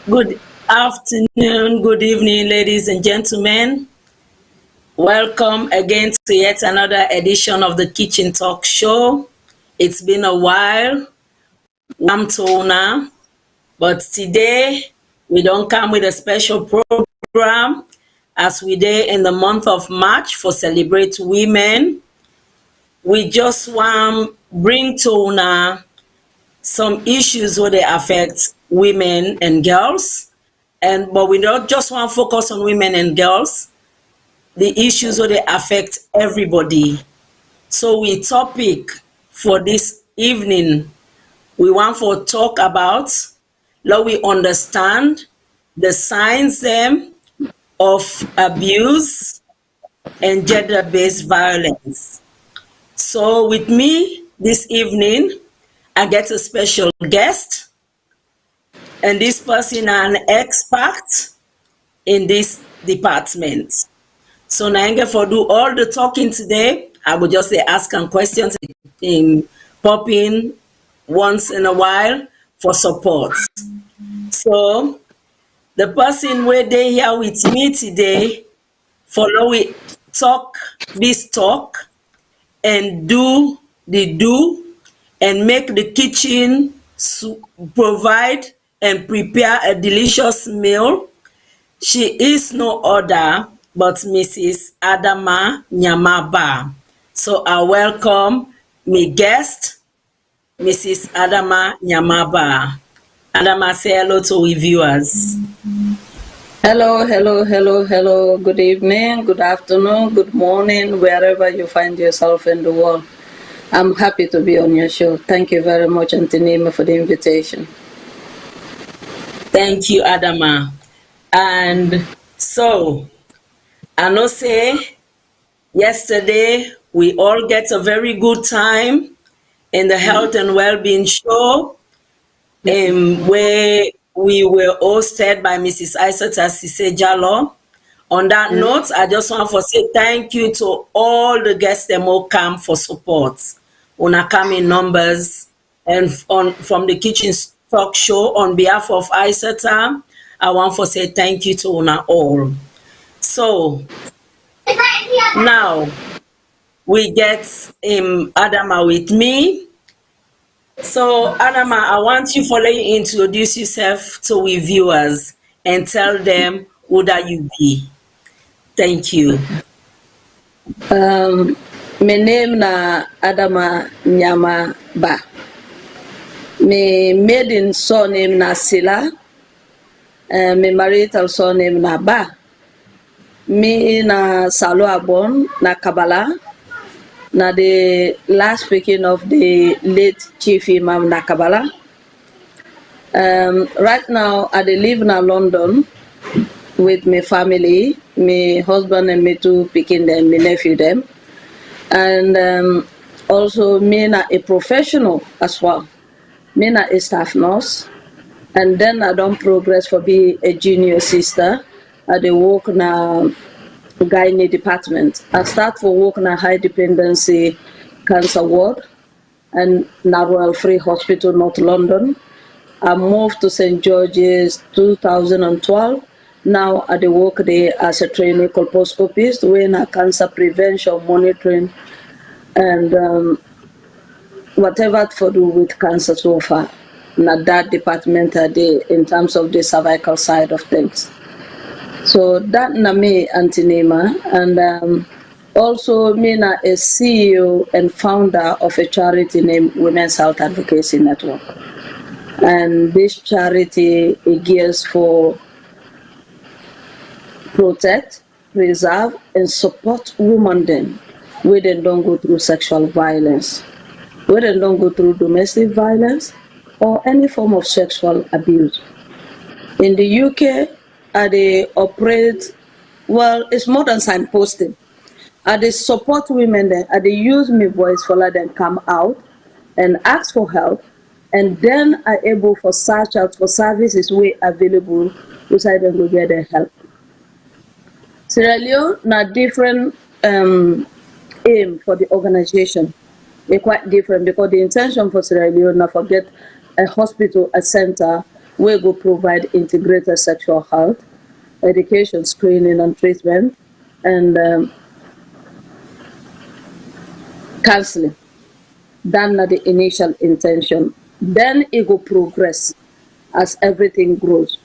Good afternoon, good evening, ladies and gentlemen. Welcome again to yet another edition of the Kitchen Talk Show. It's been a while. I'm Tona, but today we don't come with a special program as we did in the month of March for Celebrate Women. We just want to bring Tona some issues where they affect women and girls, but we don't just want to focus on women and girls, the issues where they affect everybody. So we topic for this evening, we want to talk about, let we understand the signs of abuse and gender-based violence. So with me this evening, I get a special guest, and this person is an expert in this department. So now for do all the talking today, I will just say ask some questions, pop in once in a while for support. So the person where they here with me today, follow we talk this talk and do and make the kitchen provide and prepare a delicious meal. She is no other but Mrs. Adama Nyamaba. So I welcome my guest, Mrs. Adama Nyamaba. Adama, say hello to our viewers. Hello, hello, hello, hello. Good evening, good afternoon, good morning, wherever you find yourself in the world. I'm happy to be on your show. Thank you very much, Antonima, for the invitation. Thank you, Adama. And so, I know say, yesterday, we all get a very good time in the health and well-being show, where we were hosted by Mrs. Isata Sise Jallo. On that note, I just want to say thank you to all the guests that will come for support. Una come in numbers, and from the Kitchen Talk Show, on behalf of Isata, I want to say thank you to una all. So now we get Adama with me. So Adama, I want you to introduce yourself to we viewers and tell them who that you be. Thank you. My name na Adama Nyamaba. My maiden surname na Sila. My marital surname na Ba. Me na Salo Abon na Kabala. Na the last speaking of the late Chief Imam na Kabala. Right now, I live in London with my family, my husband and me two picking them, my nephew them. And also me na a professional as well. Me na a staff nurse. And then I don't progress for be a junior sister. I dey work na gynae department. I start for work na high dependency cancer ward and na Royal Free Hospital, North London. I moved to St. George's 2012. Now I dey work there as a trainee colposcopist wey na cancer prevention monitoring and whatever for do with cancer so far. Na that department I dey in terms of the cervical side of things. So that na me, Auntie Nima, and also me na a CEO and founder of a charity named Women's Health Advocacy Network. And this charity it gears for protect, preserve, and support women then where they don't go through sexual violence, where they don't go through domestic violence or any form of sexual abuse. In the UK, they operate, well, it's more than signposting. They support women then, they use my voice for let them come out and ask for help, and then are able for search out for services way available beside them to get their help. Sierra Leone na different aim for the organization. They're quite different because the intention for Sierra Leone na forget a hospital, a center where go provide integrated sexual health, education, screening and treatment, and counseling. That's not the initial intention. Then it will progress as everything grows.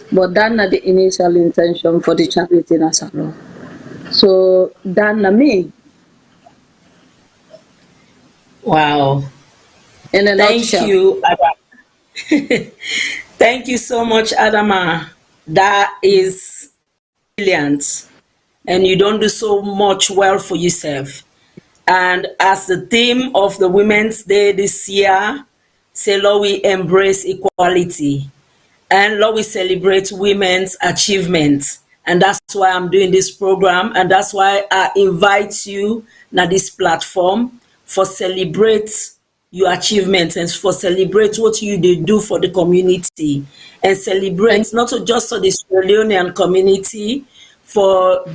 But that's not the initial intention for the charity as a whole. So that's not me. Wow. In a Thank nutshell. you, Adam. Thank you so much, Adama. That is brilliant. And you don't do so much well for yourself. And as the theme of the Women's Day this year, say, Lord, we embrace equality. And Lord, we celebrate women's achievements. And that's why I'm doing this program. And that's why I invite you na this platform for celebrate your achievements and for celebrate what you dey do for the community and celebrate not just for the Sierra Leonean community, for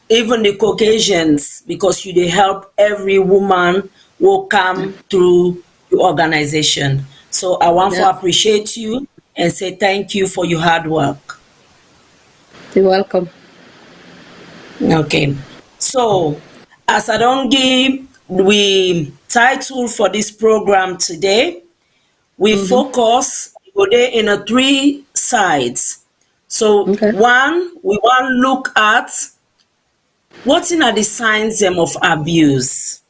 even the Caucasians, because you dey help every woman who come through your organization. So I want to appreciate you and say thank you for your hard work. You're welcome. Okay. So as I don't give we title for this program today, we focus in a three sides. So Okay. one, we want to look at what are the signs of abuse.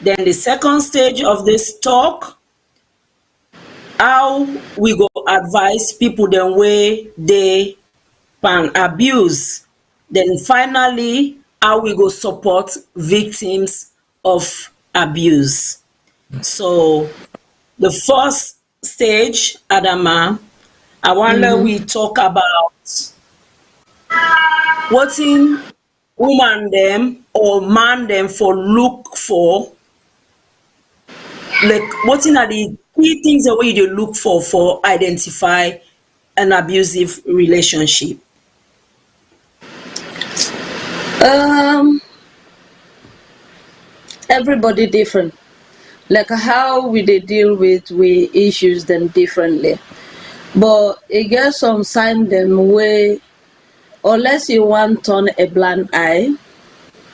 Then the second stage of this talk, how we go advise people the way they can abuse. Then finally, how we go support victims of abuse. So the first stage, Adama, I wonder we talk about what in woman them or man them for look for, like what in are the key things that we do look for identify an abusive relationship. Everybody different. Like how we they deal with we issues them differently. But it gets some sign them way unless you want turn a blind eye,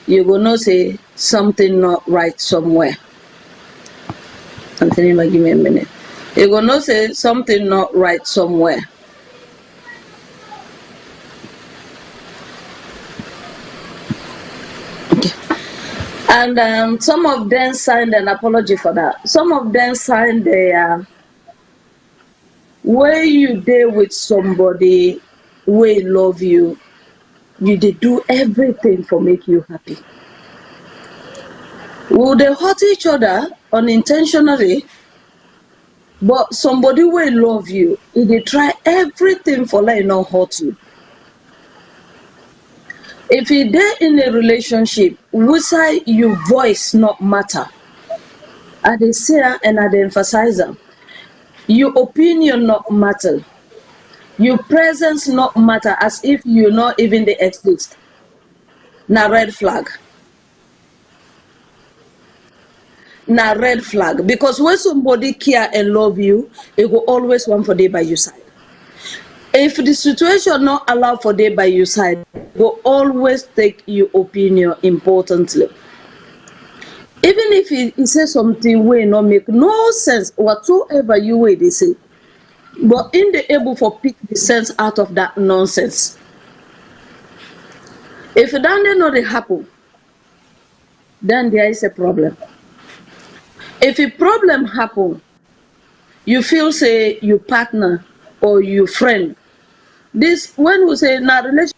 you gonna say something not right somewhere. Anthony, give me a minute. You're gonna say something not right somewhere. Okay. And some of them signed an apology for that. Some of them signed their where you deal with somebody we love you, you they do everything for make you happy. Will they hurt each other unintentionally? But somebody will love you, they try everything for like not hurt you. If you there in a relationship, which side your voice not matter, I they say and I they emphasize them. Your opinion not matter. Your presence not matter as if you not even they exist. Na red flag. Na red flag. Because when somebody care and love you, it will always want for day by your side. If the situation not allow for day by your side, go always take your opinion importantly. Even if he say something wey no make no sense whatsoever you wey dey say, but in dey able for pick the sense out of that nonsense. If that dey no dey happen, then there is a problem. If a problem happen, you feel say your partner or your friend, this when we say na relation.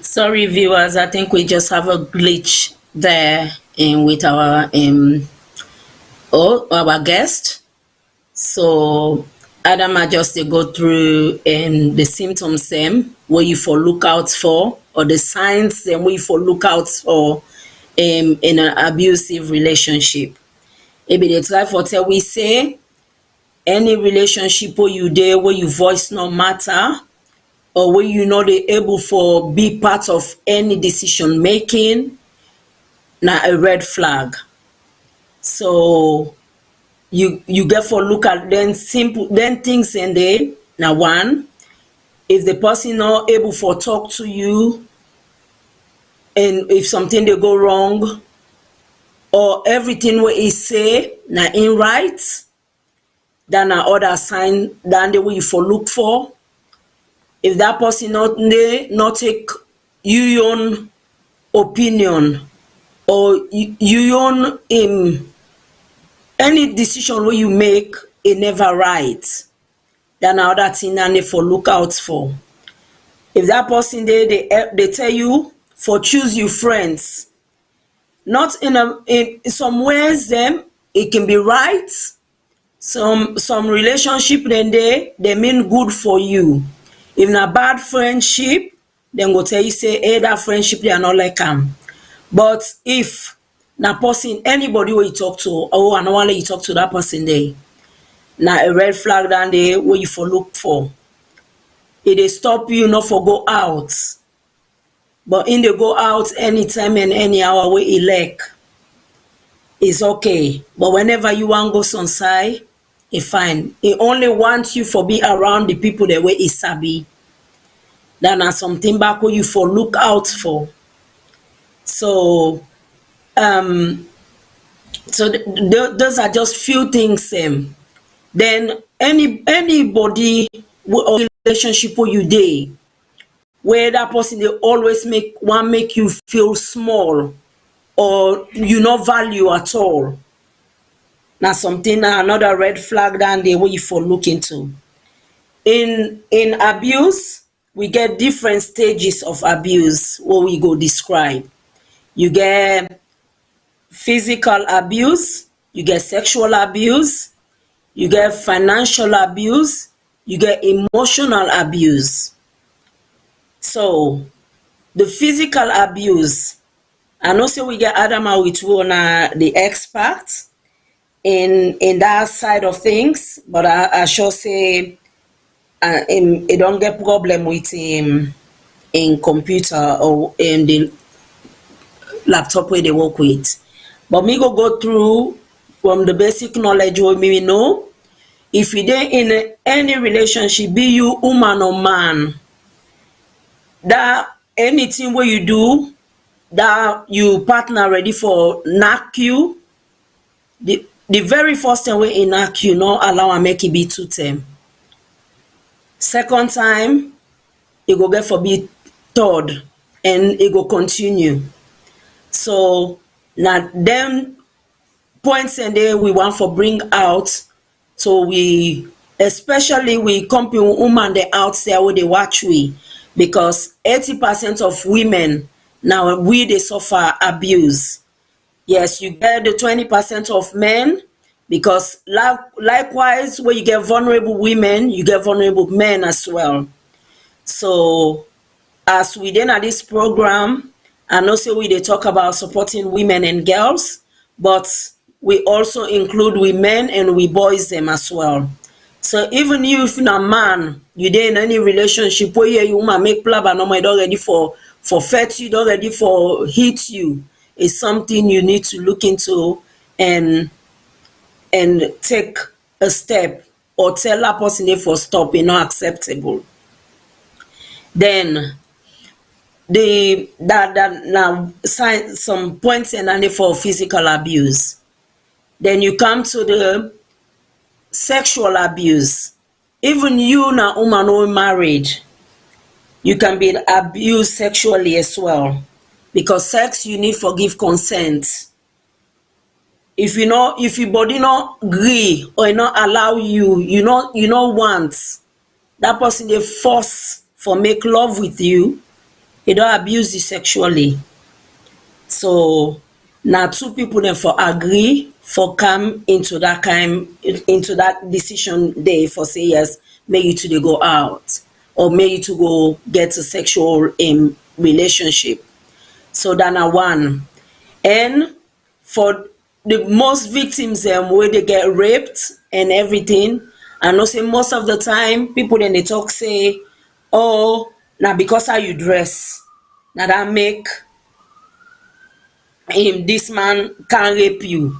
Sorry, viewers. I think we just have a glitch there in with our guest. So Adama just dey go through the symptoms what you for look out for, or the signs what you for look out for in an abusive relationship. Maybe they try for tell we say any relationship where you there where you voice no matter, or where you not able for be part of any decision making, na a red flag. So you get for look at then simple then things in there. Now one, if the person not able for talk to you, and if something they go wrong, or everything what he say now in right, then na other sign than the way you for look for. If that person not take you own opinion, or you own any decision where you make it never right, then other thing and they for look out for. If that person they tell you for choose your friends, not in some ways them it can be right. Some relationship then they mean good for you. If na bad friendship, then go tell you say, hey, that friendship they are not like them. But if na person anybody where you talk to, oh, I don't want to let you talk to that person there, na a red flag down there where you for look for. It they stop you not for go out, but in they go out anytime and any hour where you like, it's okay. But whenever you want go some side, it's fine. It only wants you for be around the people the way it sabi. That na something back where you for look out for. So those are just few things. Then anybody or relationship where you dey, where that person they always make you feel small, or you not value at all. Now something another red flag down there where you for look into. In abuse, we get different stages of abuse what we go describe. You get physical abuse, you get sexual abuse, you get financial abuse, you get emotional abuse. So the physical abuse, I know say we get Adama with one the expert in that side of things, but I sure say it don't get problem with him in computer or in the laptop where they work with. But me go through from the basic knowledge what me know. If you dey in any relationship, be you woman or man, that anything where you do, that you partner ready for knock you, the very first time we knock you, no allow and make it be 2 term. Second time, it go get for be third, and it go continue. So now them points and there we want for bring out. So we especially we company woman they out there where they watch we, because 80% of women now they suffer abuse. Yes, you get the 20% of men, because likewise where you get vulnerable women, you get vulnerable men as well. So as we then at this program, and also we they talk about supporting women and girls, but we also include women and we boys them as well. So even you if you're a man you dey in any relationship where you woman make plan but normal, e don ready for fetch you, don ready for hit you, is something you need to look into and take a step or tell that person dey for stop, e not acceptable. Then that now sign some points and for physical abuse. Then you come to the sexual abuse. Even you na woman who married, you can be abused sexually as well, because sex you need for give consent. If your body not agree or not allow you, you not want, that person they force for make love with you, they don't abuse you sexually. So now two people then for agree for come into that decision day for say yes, may you to go out or may you to go get a sexual relationship. So that na one. And for the most victims where they get raped and everything, I know say most of the time people then they talk say, oh, now because how you dress, now that make him this man can rape you,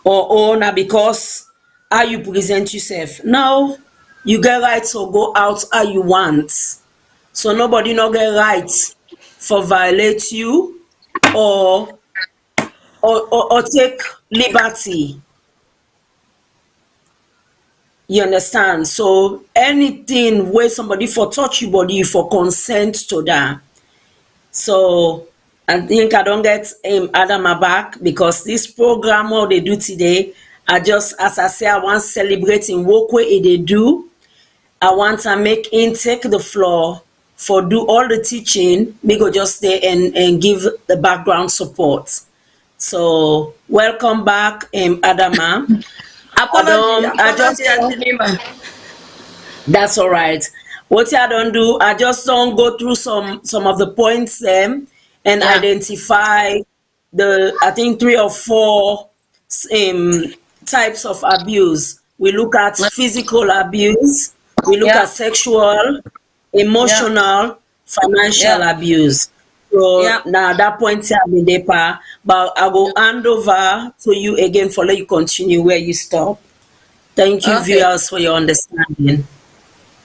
or oh now because how you present yourself. No, you get right to go out how you want. So nobody no get right for violate you or take liberty. You understand? So anything where somebody for touch your body for consent to that. So I think I don't get Adama back because this program what they do today, I just as I say I want celebrating work where they do. I want to make him take the floor for do all the teaching. Me go just stay and give the background support. So welcome back, Adama. I just that's all right. What I don't do, I just don't go through some of the points and identify the I think 3 or 4 types of abuse. We look at physical abuse, we look at sexual, emotional, financial abuse. So now that point I mean deeper, but I will hand over to you again for let you continue where you stop. Thank you, viewers, for your understanding.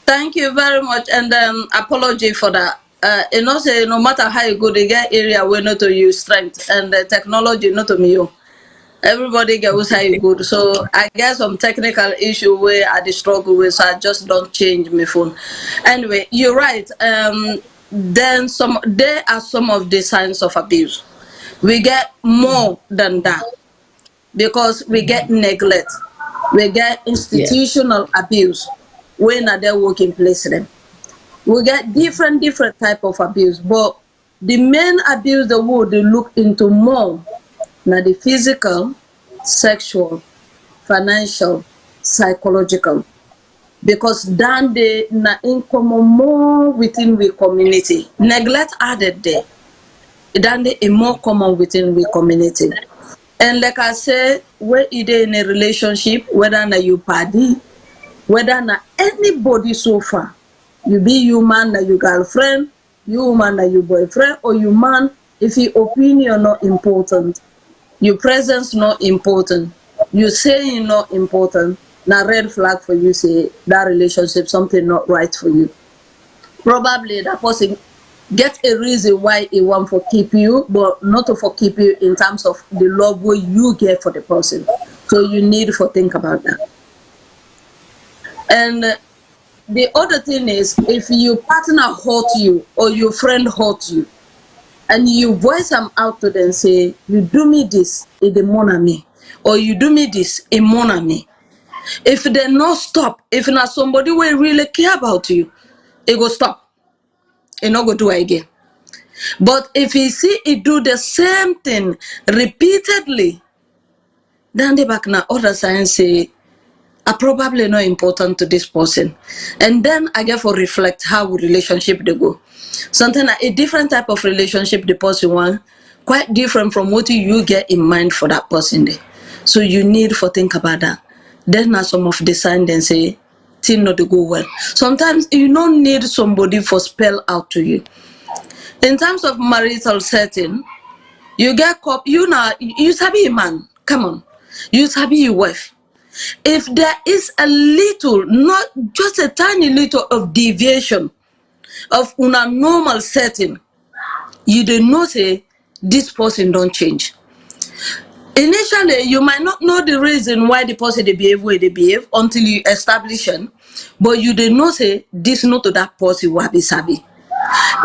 Thank you very much, and apology for that. Say no matter how you go, they get area where not to use strength and technology not to me you. Everybody gets how you good. So I get some technical issue where I struggle with, so I just don't change my phone. Anyway, you're right. Then there are some of the signs of abuse. We get more than that because we get neglect, we get institutional abuse when are they working place them. We get different type of abuse, but the main abuse the world they look into more now the physical, sexual, financial, psychological, because then they na income more within the community. Neglect added there, then they are more common within the community. And like I said, where either in a relationship, whether na you party, whether na anybody so far, you be human na your girlfriend, you woman na your boyfriend, or you man, if your opinion not important, your presence not important, you saying not important, na red flag for you say that relationship something not right for you. Probably that person get a reason why he want to keep you, but not to for keep you in terms of the love where you get for the person. So you need to think about that. And the other thing is, if your partner hurt you or your friend hurt you, and you voice them out to them, say, you do me this, it demon me, or you do me this, it mon me. If they not stop, if not somebody will really care about you, it go stop. It not go do it again. But if you see it do the same thing repeatedly, then the back now other signs say, are probably not important to this person. And then I get for reflect how relationship they go. Something like a different type of relationship the person want, quite different from what you get in mind for that person there. So you need to think about that. Then now some of the signs then say, thing not to go well. Sometimes you don't need somebody for spell out to you. In terms of marital setting, you get you know, you sabi a man, come on, you sabi your wife. If there is a little, not just a tiny little of deviation of una normal setting, you don't know say this person don't change. Initially, you might not know the reason why the person they behave where they behave until you establish it, but you don't know say this not to that person wabi sabi.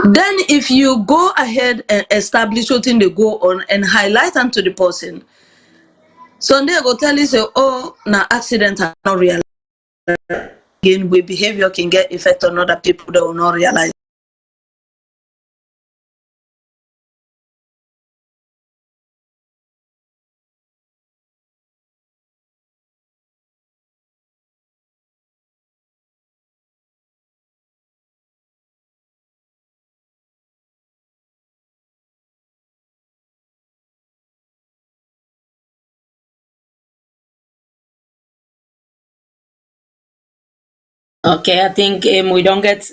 Then if you go ahead and establish what thing they go on and highlight them to the person, Sunday go tell you say, oh, na accident I not realize again with behavior can get effect on other people that will not realize. Okay, I think we don't get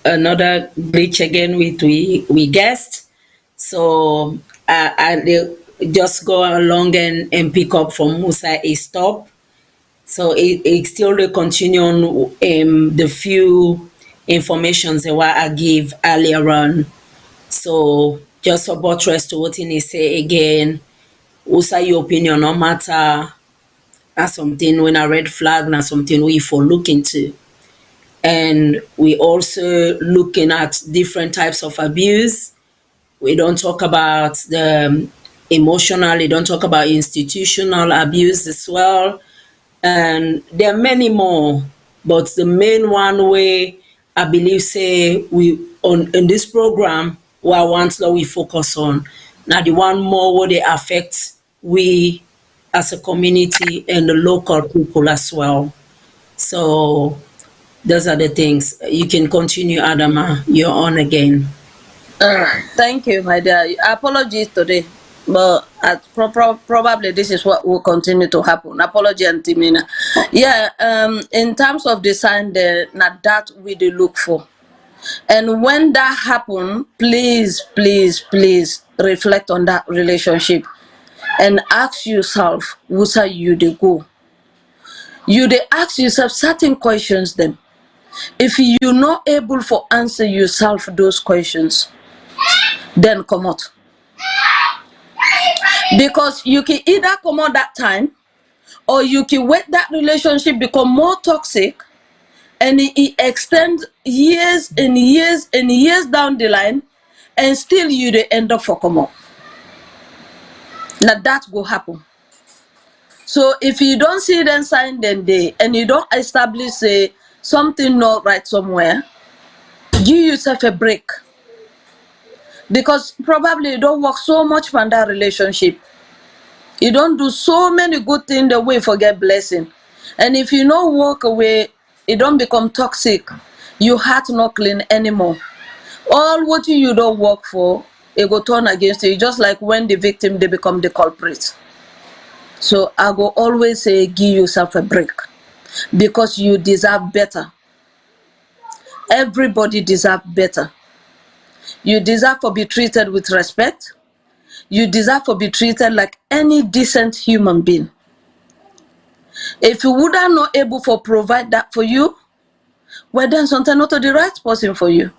another glitch again with we guest. So I just go along and pick up from Musa a stop. So it still will continue on the few informations that what I give earlier on. So just for buttress to what he say again, also your opinion no matter as something when a red flag na something we for look into. And we also looking at different types of abuse. We don't talk about the emotional, we don't talk about institutional abuse as well. And there are many more, but the main one way I believe say we on in this program what I want that we focus on. Now the one more where they affect we as a community and the local people as well. So those are the things. You can continue, Adama. You're on again. Thank you, my dear. Apologies today, but probably this is what will continue to happen. Apology, Auntie Mina. Yeah, in terms of the sign there, not that we do look for. And when that happen, please, please, please reflect on that relationship and ask yourself, what are you to go? You they ask yourself certain questions then. If you're not able to answer yourself those questions, then come out. Because you can either come out that time, or you can wait that relationship become more toxic and it extends years and years and years down the line, and still you they end up for come out. Now that will happen. So if you don't see them sign then day and you don't establish something not right somewhere, give yourself a break. Because probably you don't work so much for that relationship. You don't do so many good things the way you forget blessing. And if you don't walk away, it don't become toxic. Your heart not clean anymore. All what you don't work for, it go turn against you. Just like when the victim, they become the culprit. So I go always say, give yourself a break. Because you deserve better. Everybody deserve better. You deserve to be treated with respect. You deserve to be treated like any decent human being. If you would are not able to provide that for you, well then sometimes not the right person for you.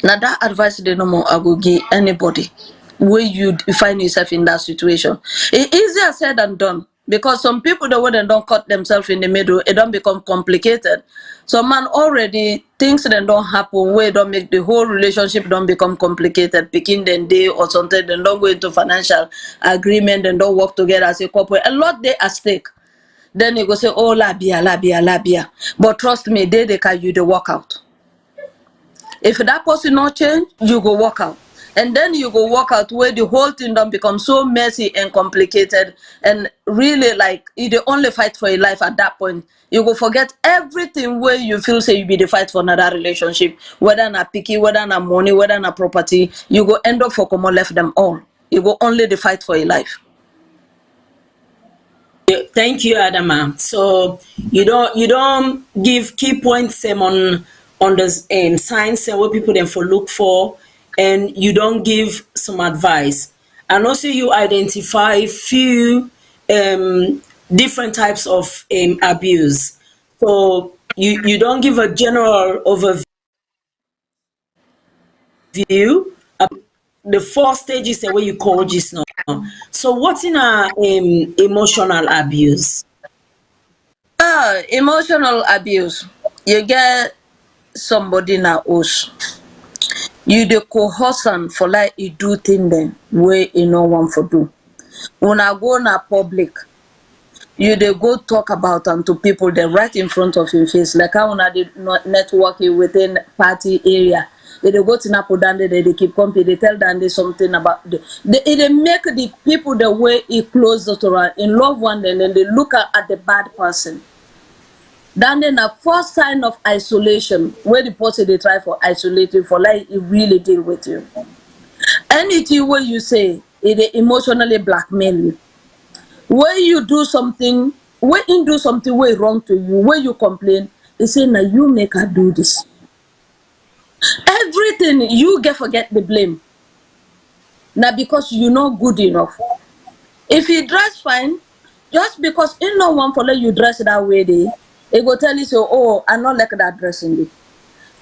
Now that advice they no more I will give anybody where you find yourself in that situation. It's easier said than done. Because some people the way they don't cut themselves in the middle, it don't become complicated. Some man already things that don't happen where don't make the whole relationship don't become complicated. Picking then day or something, then don't go into financial agreement and don't work together as a couple. A lot they at stake. Then you go say, oh labia, labia, labia. But trust me, they can you the work out. If that person not change, you go walk out. And then you go walk out where the whole thing don't become so messy and complicated and really like you the only fight for your life at that point. You go forget everything where you feel say you be the fight for another relationship, whether na picky, whether na money, whether na property, you go end up for common left them all. You go only the fight for your life. Thank you, Adama. So you don't give key points on the signs and what people then for look for, and you don't give some advice, and also you identify few different types of abuse. So you don't give a general overview. The four stages the way you call just now. So what's in a emotional abuse? Emotional abuse. You get somebody na host. You the coerce am for like you do thing them way you no want for do. When I go na public, you dey go talk about am to people they right in front of your face. Like how una dey networking within party area. They go to Napo Dande, they keep company, they tell Dande something about they make the people the way he close the Torah in love one, and then they look at the bad person. Then the first sign of isolation, where the person they try for isolating for like it really deal with you. Anything where you say it emotionally blackmail you. Where you do something, where you do something way wrong to you, where you complain, they say now you make her do this. Everything you get forget the blame. Now because you not good enough. If you dress fine, just because in no one for let you dress that way, they go tell you so. Oh, I not like that dressing.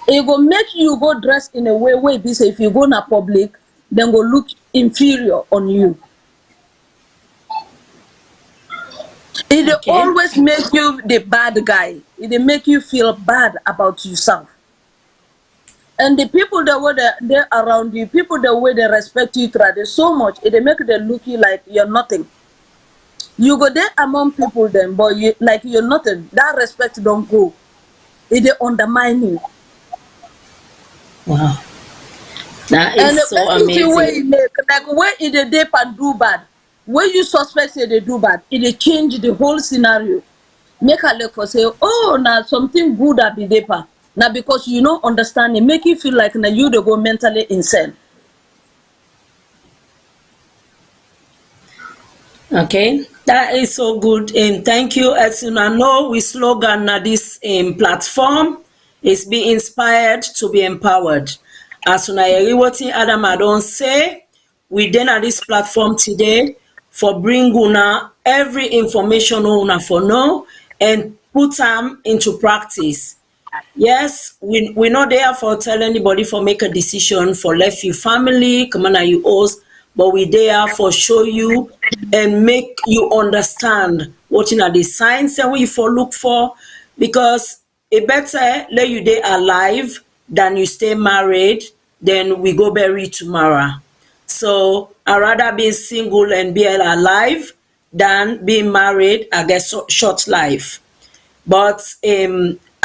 It go make you go dress in a way where this if you go na public, then go look inferior on you. It Okay. always make you the bad guy. It make you feel bad about yourself. And the people that were there around you, people that way they respect you, try so much, it make them look you like you're nothing. You go there among people then, but you like you're nothing. That respect don't go. It undermine you. Wow. That And is so anything where amazing. you make, like where it they dip and do bad, where you suspect say they do bad, it change the whole scenario. Make a look for say, oh, now something good at the deeper. Now because you don't understand it, make you feel like now you they go mentally insane. Okay, that is so good. Thank you. As you know, we slogan na this platform is be inspired to be empowered. As una hear wetin Adama don say, we dey na this platform today for bring una every information wey una for know and put am into practice. Yes, we not there for tell anybody for make a decision for left you family, come on you host, but we there for show you and make you understand what are the signs and what you for look for, because it better let you dey alive than you stay married, then we go bury tomorrow. So I rather be single and be alive than being married, I guess short life. But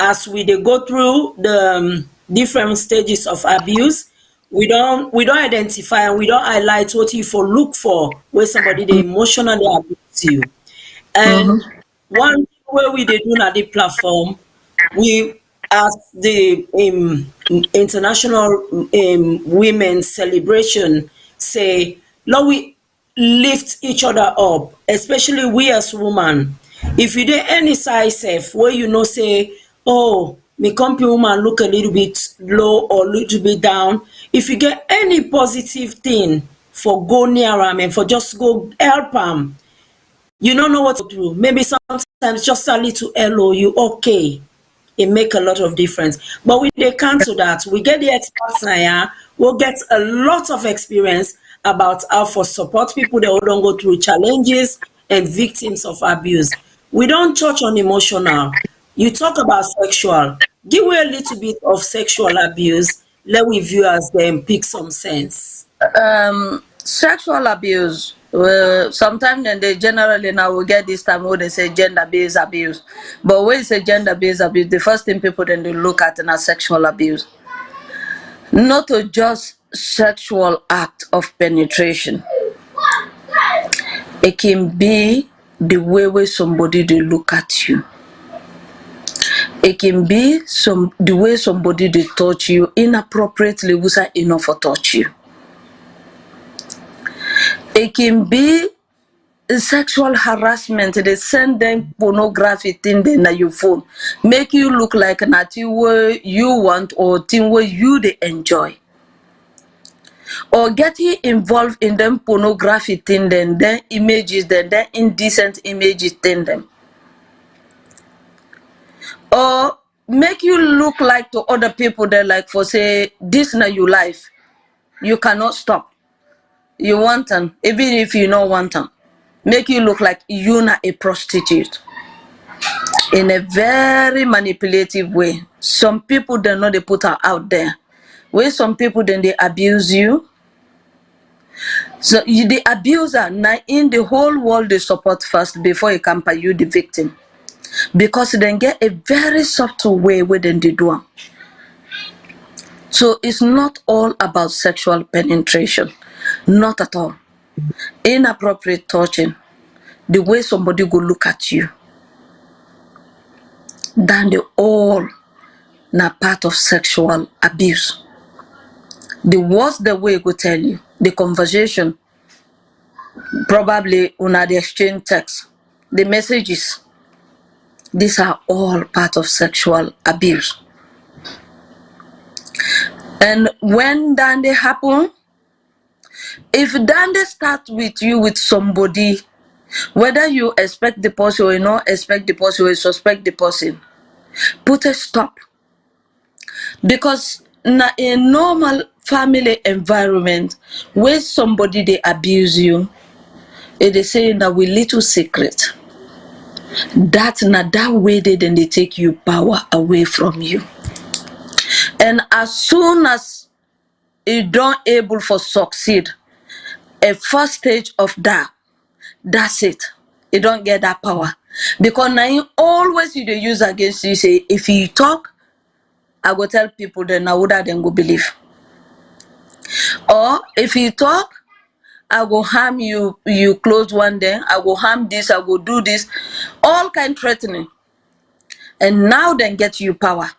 as we dey go through the different stages of abuse, we don't identify and we don't highlight what you for look for where somebody dey emotionally abuse you. And one thing wey we dey do na the platform, we as the international women celebration say, Lord, we lift each other up, especially we as women. If you dey any size sef wey you know say, oh, me company woman look a little bit low or little bit down, if you get any positive thing for go near am and for just go help am, you don't know what to do. Maybe sometimes just a little hello, you okay. It make a lot of difference. But we dey cancel that. We get the experts now, yeah. We'll get a lot of experience about how for support people that don't go through challenges and victims of abuse. We don't touch on emotional. You talk about sexual. Give away a little bit of sexual abuse. Let we viewers then pick some sense. Sexual abuse. Well, sometimes then they generally now we get this time where they say gender-based abuse. But when you say gender-based abuse, the first thing people then they look at is sexual abuse. Not to just sexual act of penetration. It can be the way where somebody they look at you. It can be the way somebody they touch you inappropriately without enough for touch you. It can be sexual harassment, they send them pornography thing then na your phone, make you look like nothing where you want or thing where you they enjoy. Or getting involved in them pornography thing then images then indecent images thing them. Or make you look like to other people that like for say this na your life. You cannot stop. You want them, even if you don't want them. Make you look like you're not a prostitute. In a very manipulative way. Some people they know they put out there. Where some people then they abuse you. So you the abuser now in the whole world they support first before you can pay you the victim. Because then get a very subtle way within the door. So it's not all about sexual penetration. Not at all. Inappropriate touching. The way somebody go look at you. Then they all na part of sexual abuse. The worse the way go tell you. The conversation. Probably una the exchange text. The messages. These are all part of sexual abuse. And when then they happen, if then they start with you with somebody, whether you expect the person or you not expect the person or you suspect the person, put a stop. Because in a normal family environment where somebody they abuse you, they say that we little secret. That's not that way then they take you power away from you. And as soon as you don't able for succeed, a first stage of that's it. You don't get that power. Because now you always you use against you say, if you talk, I will tell people then I would then go believe. Or if you talk, I will harm you, you close one day, I will harm this, I will do this, all kind threatening. And now then get you power.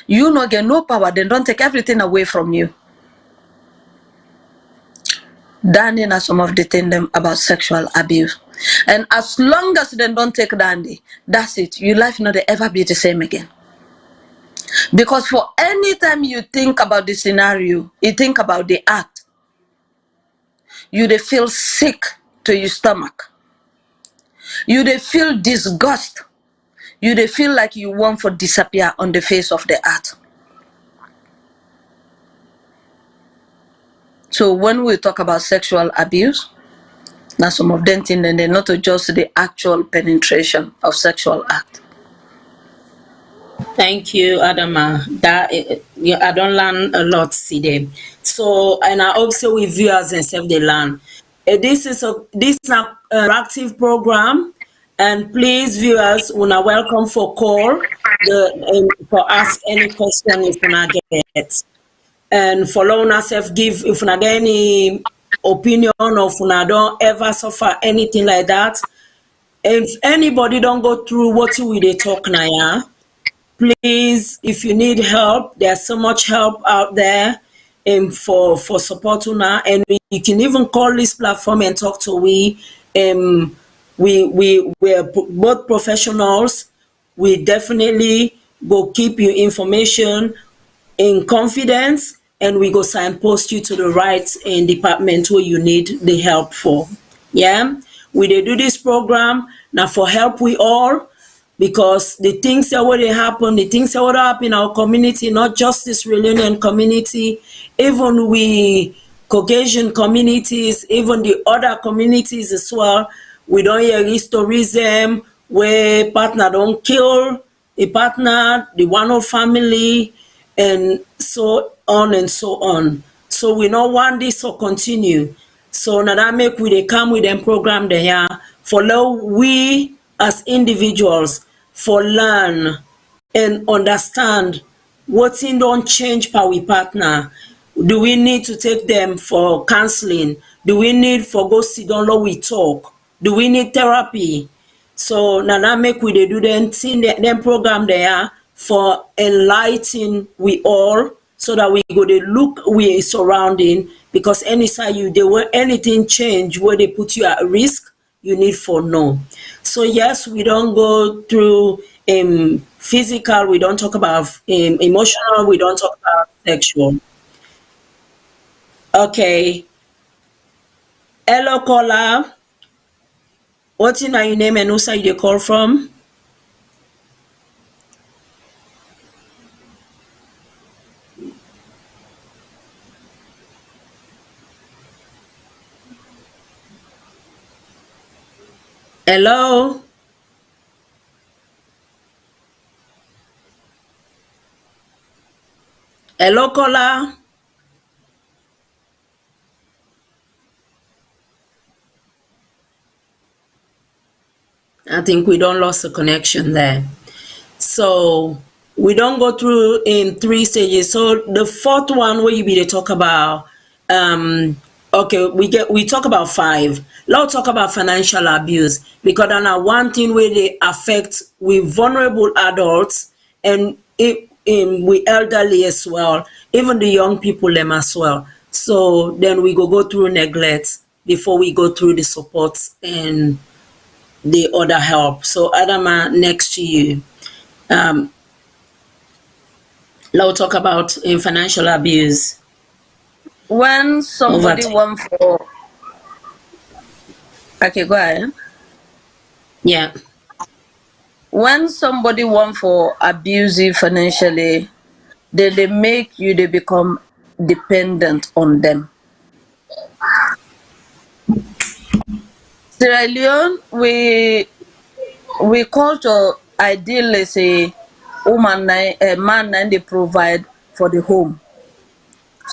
You not get no power, then don't take everything away from you. Dandy are some of the things them about sexual abuse. And as long as they don't take dandy, that's it. Your life not ever be the same again. Because for any time you think about the scenario, you think about the act, you they feel sick to your stomach. You they feel disgust. You they feel like you want to disappear on the face of the earth. So when we talk about sexual abuse, now some of them think that they're not just the actual penetration of sexual act. Thank you, Adama. I don't learn a lot today. So, and I also with viewers and self they learn. This is an active program, and please viewers, una welcome for call for ask any question if una get, and follow una self give if una get any opinion or if una don't ever suffer anything like that. If anybody don't go through what we they talk now, yeah, please, if you need help, there's so much help out there for support now, and you can even call this platform and talk to we. We're both professionals. We definitely go keep you information in confidence, and we go signpost you to the right department where you need the help for. Yeah, we they do this program now for help we all, because the things that would happen, the things that would happen in our community, not just this Reunion community, even we Caucasian communities, even the other communities as well, we don't hear historism where partner don't kill a partner, the one of family, and so on and so on. So we don't want this to continue. So now that make we they come with them program there for now we as individuals for learn and understand what thing don't change per we partner. Do we need to take them for counseling? Do we need for go sit down low we talk? Do we need therapy? So now that make we they do them program there for enlightening we all, so that we go they look we surrounding, because any side you they were anything change where they put you at risk, you need for know. So yes, we don't go through physical, we don't talk about emotional, we don't talk about sexual. Okay. Hello caller. What's in your name and who side you call from? Hello? Hello caller? I think we don't lost the connection there. So we don't go through in three stages. So the fourth one where you be to talk about okay, we talk about five. Let's talk about financial abuse because that's one thing where they affect with vulnerable adults and we elderly as well, even the young people them as well. So then we go through neglect before we go through the supports and the other help. So Adama, next to you. Um, let's talk about financial abuse. When Over somebody to want for, okay, go ahead. yeah. When somebody want for abuse you financially, then they make you they become dependent on them. Sierra Leone, we culture ideally say woman a man and they provide for the home.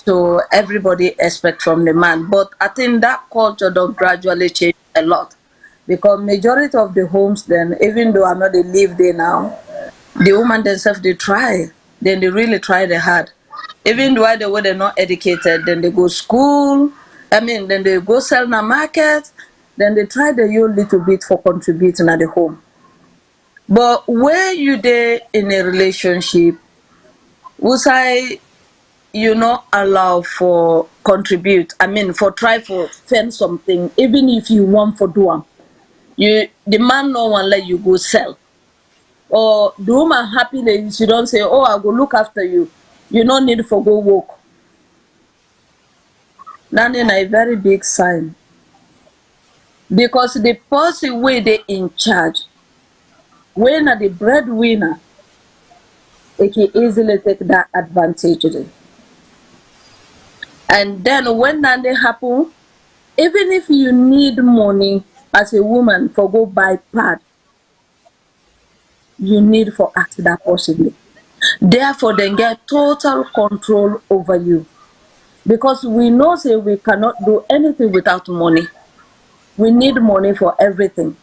So everybody expect from the man. But I think that culture don't gradually change a lot. Because majority of the homes then, even though I'm not they live there now, the woman themselves they try. Then they really try their hard. Even though they were not educated, then they go school. I mean, then they go sell in the market. Then they try the you little bit for contributing at the home. But where you there in a relationship, was I you not allow for contribute? I mean, for try for fend something, even if you want for do am, you the man no one let you go sell. Or the woman happily she don't say, oh, I go look after you. You no need for go work. That is a very big sign. Because the person where they in charge, when are the breadwinner, they can easily take that advantage of it. And then when that they happen, even if you need money as a woman for go buy pad, you need for act that possibly. Therefore, they get total control over you. Because we know say we cannot do anything without money. We need money for everything.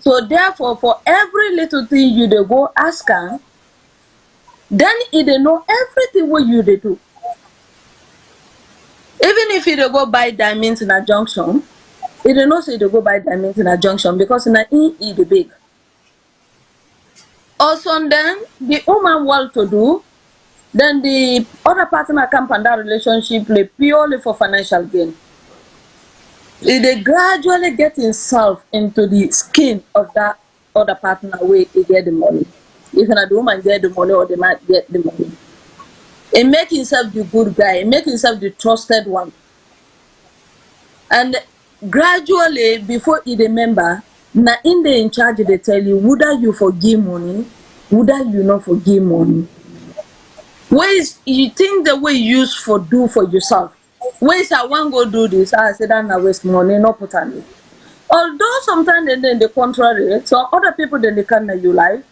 So therefore, for every little thing you they go ask her, then they know everything what you they do. Even if you they go buy diamonds in a junction, they know say they go buy diamonds in a junction because in a the big. Also then the woman well to do, then the other partner come in that relationship purely for financial gain. They gradually get himself into the skin of that other partner where he get the money. If not the woman get the money or the man get the money. He make himself the good guy, he make himself the trusted one. And gradually, before he remember, now in the in charge they tell you, would you forgive money? Would you not forgive money? Ways you think the way you use for do for yourself. Ways I want go do this, I said that I waste money, not put on it. Although sometimes then the contrary, so other people then they can know you life,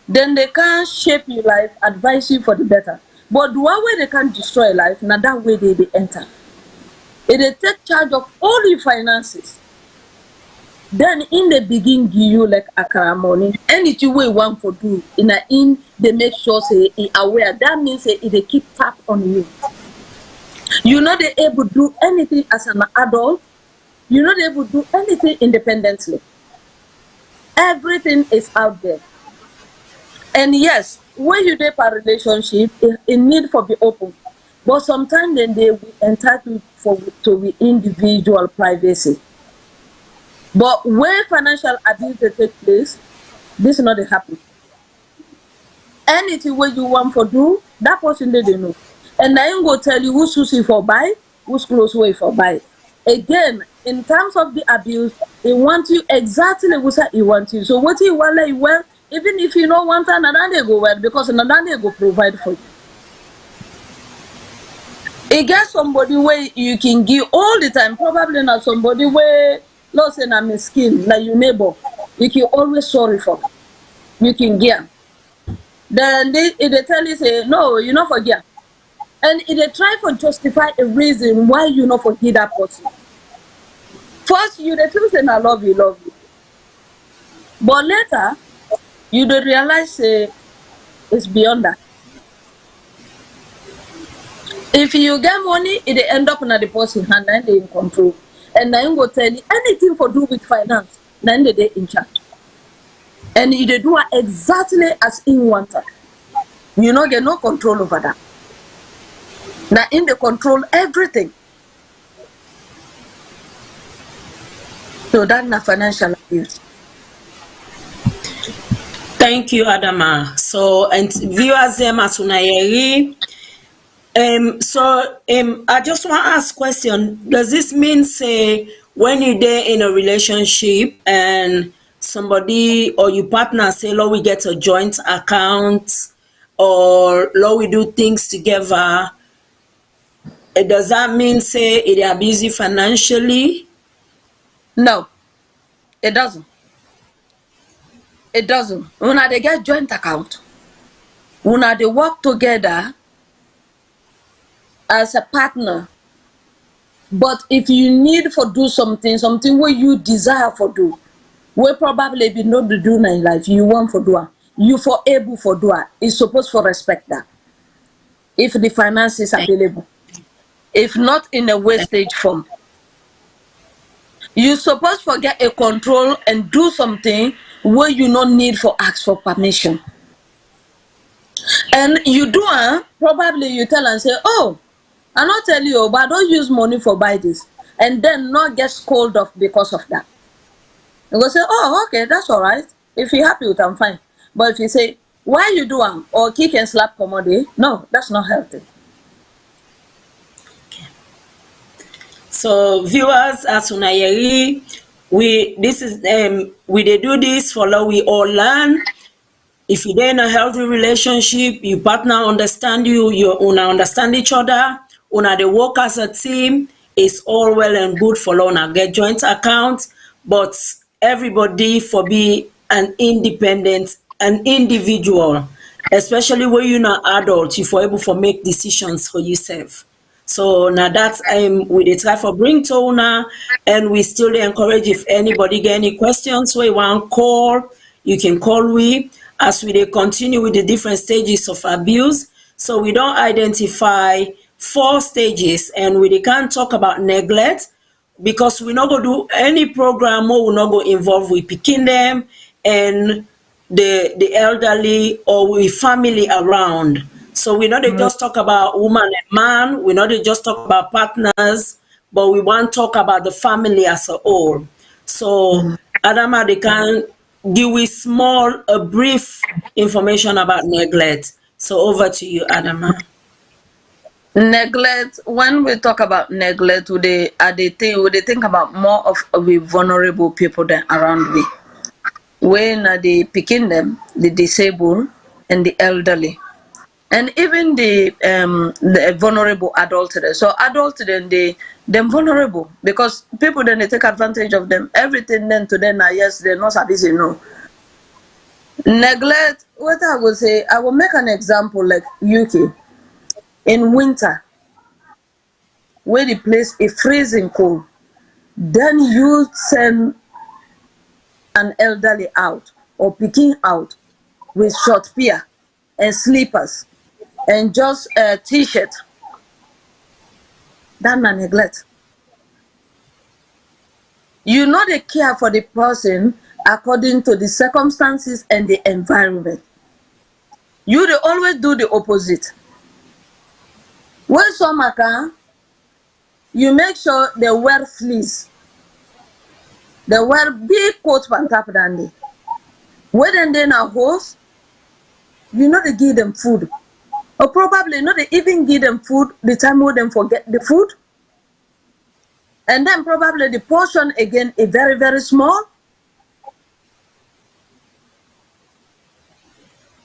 then they can shape your life, advise you for the better. But the one way they can destroy life, now that way they enter. If they take charge of all your finances, then in the beginning give you like akara money. Anything we want for do, in they make sure say aware. That means say they keep tap on you. You're not able to do anything as an adult. You're not able to do anything independently. Everything is out there. And yes, when you take a relationship, it need for be open. But sometimes then they will entitled for to be individual privacy. But where financial abuse dey take place, this no dey happen. Anything wey you want for do, that person dey know. And na him go tell you whose shoes he for buy, whose clothes wey he for buy. Again, in terms of the abuse, he want you exactly what he want you. So what he want like well, even if you no want another day go well, because another day go provide for you. E get somebody where you can give all the time, probably not somebody where, let's say na miskin, like your neighbor, you can always sorry for. You can give. Then they tell you say, no, you not forget. And they try to justify a reason why you not forgive that person. First, you the truth and I love you. But later, you don't realize it's beyond that. If you get money, it end up in the person hand and they in control. And then go tell you anything for do with finance, then they in charge. And they do it exactly as in wanted. You know, get no control over that. Now in they control everything. So that's not financial abuse. Thank you, Adama. So, and viewers, Masunayeri. I just want to ask question. Does this mean, say, when you're there in a relationship and somebody or your partner say, "Lord, we get a joint account," or "Lord, we do things together," does that mean, say, it abuse you financially? No, it doesn't. It doesn't. When they get joint account, when they work together as a partner, but if you need for do something where you desire for do, where probably be not to do in life, you want for do, you for able for do, is supposed for respect that. If the finance is available, if not in a wastage form, you supposed to get a control and do something where you not need for ask for permission. And you do, probably you tell and say, oh, I not tell you, but I don't use money for buy this, and then not get scolded off because of that. You go say, oh, okay, that's all right. If you're happy with I'm fine. But if you say, why you do or kick and slap commodity, no, that's not healthy. So viewers, as Unayeri, we they do this for love we all learn. If you're in a healthy relationship, your partner understand you, you una understand each other, una they work as a team, it's all well and good for una get joint account, but everybody for be an individual, especially when you're not adult, you for able to make decisions for yourself. So now that's we dey try for bring to una, and we still dey encourage if anybody get any questions wey you want call, you can call we as we dey continue with the different stages of abuse. So we don identify 4 stages, and we dey can't talk about neglect because we not go do any program or we not go involve with pikin them and the elderly or with family around. So we not dey just talk about woman and man, we not dey just talk about partners, but we want to talk about the family as a whole. So Adama, they can give us a brief information about neglect. So over to you, Adama. Neglect, when we talk about neglect, we they think about more of the vulnerable people than around me. When they picking them, the disabled and the elderly. And even the vulnerable adults today. So adults then they're vulnerable because people then they take advantage of them. Everything then to them yes, they're not service, Neglect, what I will say, I will make an example like UK. In winter, where the place is freezing cold, then you send an elderly out or picking out with short pair and slippers and just a t-shirt. That's not neglect. You know they care for the person according to the circumstances and the environment. You they always do the opposite. When summer come, you make sure they wear fleece. There were big coats on top of that. When they now host, you know they give them food. Or probably not they even give them food the time when them forget the food. And then probably the portion again is very, very small.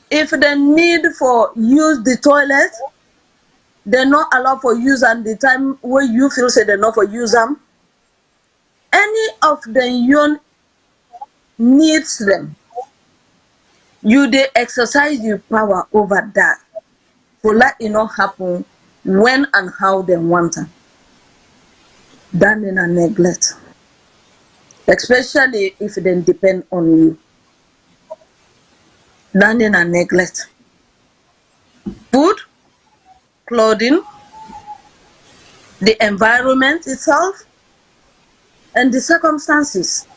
If they need for use the toilet, they're not allowed for use and the time where you feel say they're not for use them. Any of the young needs them. You they exercise your power over that. For let it not happen when and how they want them. Than in a neglect. Especially if they depend on you. Than in a neglect. Food, clothing, the environment itself, and the circumstances.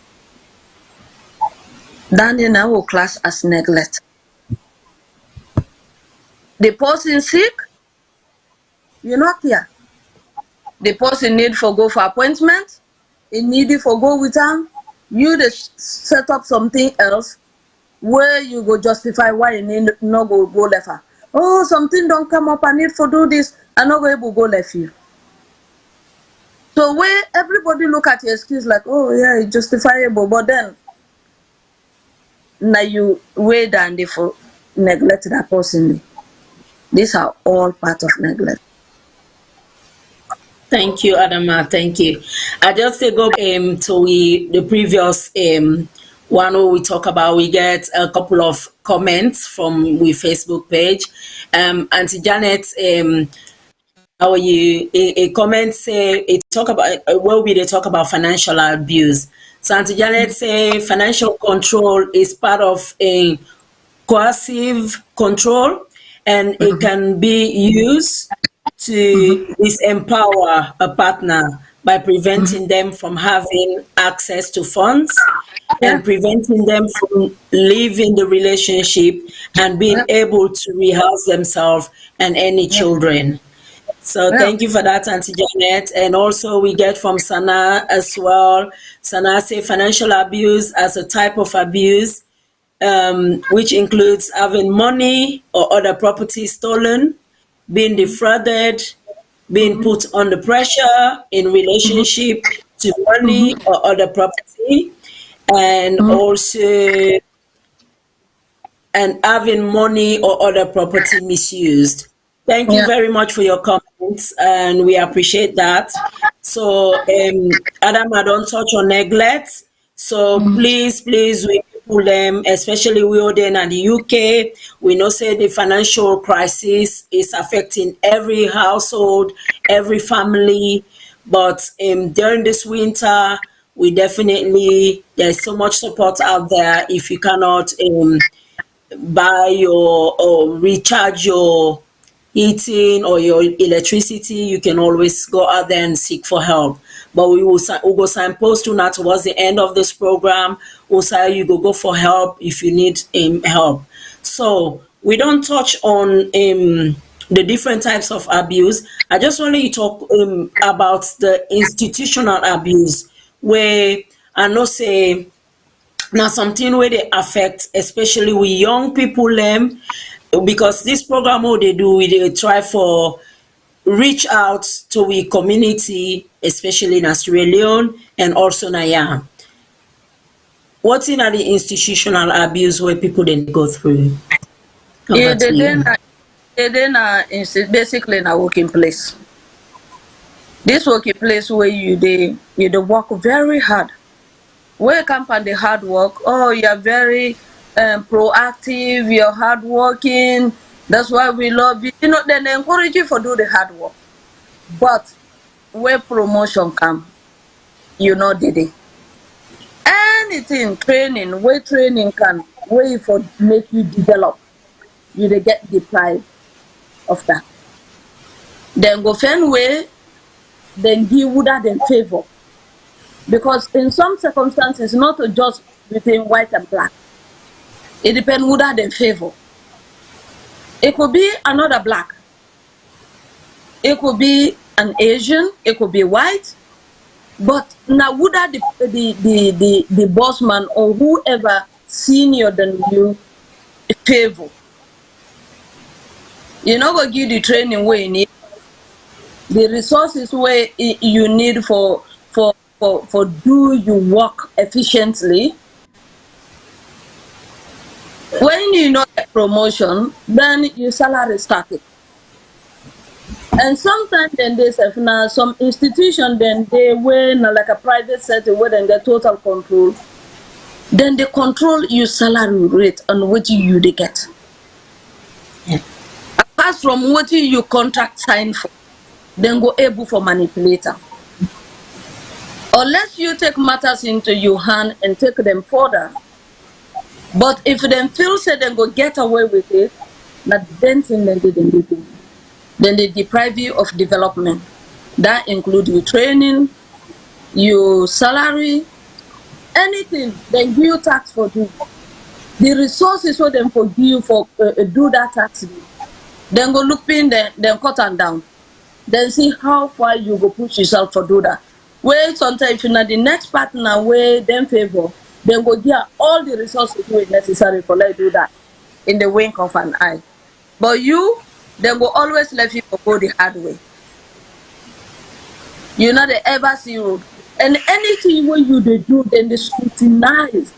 Than in our class as neglect. The person sick, you not care. The person need for go for appointment, he need for go with them. You just set up something else where you go justify why you need not go left her. Oh, something don't come up, I need for do this, I not go able go left you. So where everybody look at your excuse like, oh yeah, it's justifiable, but then now you way down there for neglect that person. These are all part of neglect. Thank you, Adama. Thank you. I just say go to the previous one where we talk about. We get a couple of comments from we Facebook page. Auntie Janet, how are you? A comment say it talk about where we they talk about financial abuse. So Auntie Janet say financial control is part of a coercive control, and it can be used to disempower a partner by preventing them from having access to funds Yeah, and preventing them from leaving the relationship and being yeah, able to rehouse themselves and any yeah, children. So yeah. thank you for that, Auntie Janet. And also we get from Sana as well. Sana say financial abuse as a type of abuse, which includes having money or other property stolen, being defrauded, being put under pressure in relationship to money or other property, and also and having money or other property misused. Thank you Yeah. very much for your comments, and we appreciate that. So, Adam, I don't touch on neglect. So please, please, we people them, especially we all in the UK. We know say the financial crisis is affecting every household, every family. But during this winter, we definitely there's so much support out there. If you cannot buy your or recharge your heating or your electricity, you can always go out there and seek for help. But we go signpost you now towards the end of this program. We'll say you go for help if you need help. So we don't touch on the different types of abuse. I just want to talk about the institutional abuse where I know say now something where they affect especially with young people because this program what they do we they try for reach out to we community especially in Sierra Leone and also Naya. What's in the institutional abuse where people didn't go through? Yeah, Over to you. they then basically in a working place. This working place where you they work very hard. Where you come from the hard work, oh you're very proactive, you're hardworking. That's why we love you. You know, then they encourage you for do the hard work. But where promotion come, you know did it. Anything training, where training can way for make you develop, you they get deprived of that. Then go find way, then give that in favor. Because in some circumstances, not just between white and black. It depends who that in favor. It could be another black. It could be an Asian. It could be white. But now would that the boss man or whoever senior than you favor. You know go give the training where you need the resources where you need for do you work efficiently. When you know get promotion, then your salary started. And sometimes then there's now some institution then they were like a private setting where then get total control. Then they control your salary rate and what you they get. Yeah. Apart from what you contract sign for, then go able for manipulator. Unless you take matters into your hand and take them further. But if them feel say then go get away with it, that then thing then they do. Then they deprive you of development. That includes your training, your salary, anything. Then give you tax for do. The resources for them for you for do that tax. Then go look in then cut them down. Then see how far you go push yourself for do that. Where sometimes if you're not the next partner where them favor, then go get all the resources necessary for let do that in the wink of an eye. But you, they will always let you go the hard way. You know they ever see road. And anything when you they do, then they scrutinize.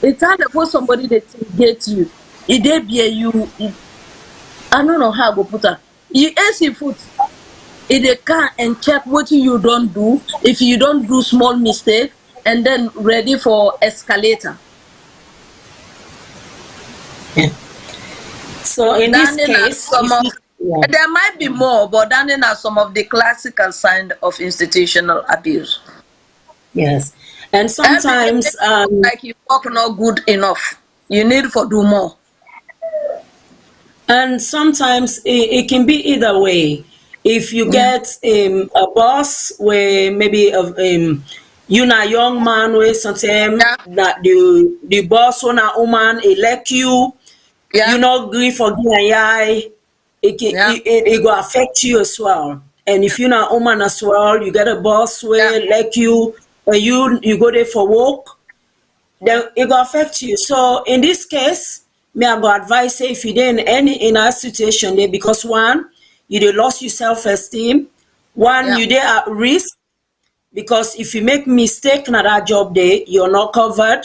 It's time for somebody that get you. It they be you. I don't know how to put that. You ask your foot. If they can and check what you don't do, if you don't do small mistake, and then ready for escalator. Yeah. So in this case, there might be more, but then are some of the classical signs of institutional abuse. Yes, and sometimes like you work not good enough, you need to do more. and sometimes it can be either way. If you get a boss where maybe you na young man where sometimes that the boss or na woman elect you, you know agree for it go affect you as well. And if you're not woman as well, you get a boss where like you and you go there for work, then it go affect you. So in this case, me I go advise say if you dey in a situation there, because one, you dey lost your self-esteem, one, you dey at risk, because if you make mistake na that job there, you're not covered.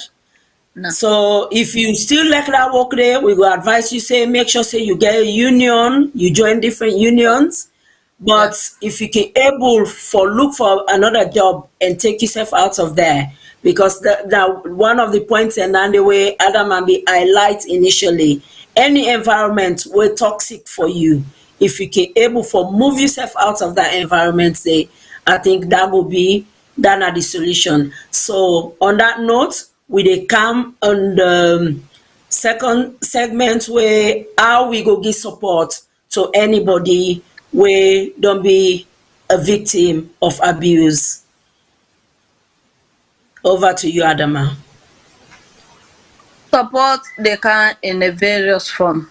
No. So if you still like that work there, we will advise you say make sure say you get a union, you join different unions. But if you can able for look for another job and take yourself out of there, because that one of the points and then the way Adam and be highlight initially, any environment were toxic for you, if you can able for move yourself out of that environment, say I think that will be that are the solution. So on that note, we dey come on the second segment where how we go give support to anybody where don't be a victim of abuse. Over to you, Adama. Support they can in a various form.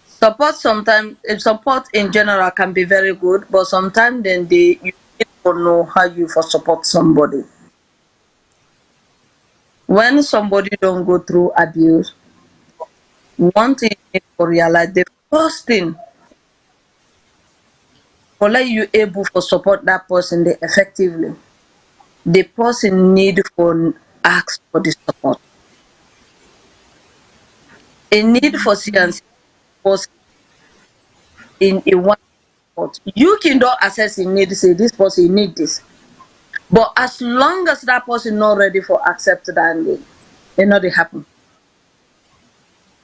Support sometimes support in general can be very good, but sometimes then you don't know how you for support somebody. When somebody don't go through abuse, one thing you need to realize, the first thing for let you able to support that person effectively, the person need for ask for the support. A need for CNC in a one support. You can don't assess in need, say this person need this. But as long as that person not ready for accept that, it not happen.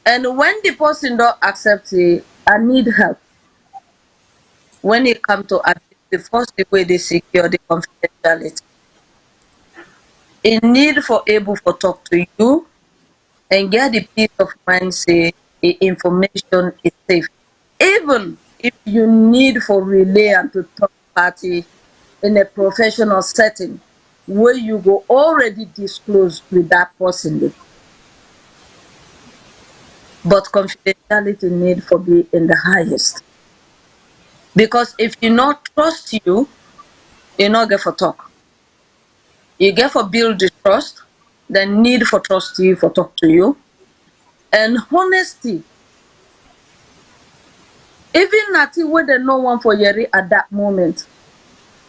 And when the person don't accept it, I need help. When it come to abuse, the first way they secure the confidentiality. In need for able to talk to you and get the peace of mind, say the information is safe. Even if you need for relay and to third party in a professional setting where you go already disclose with that person. But confidentiality need for be in the highest. Because if you not trust you not get for talk. You get for build the trust, the need for trustee for talk to you, and honesty. Even Nati where they no one for Yeri at that moment.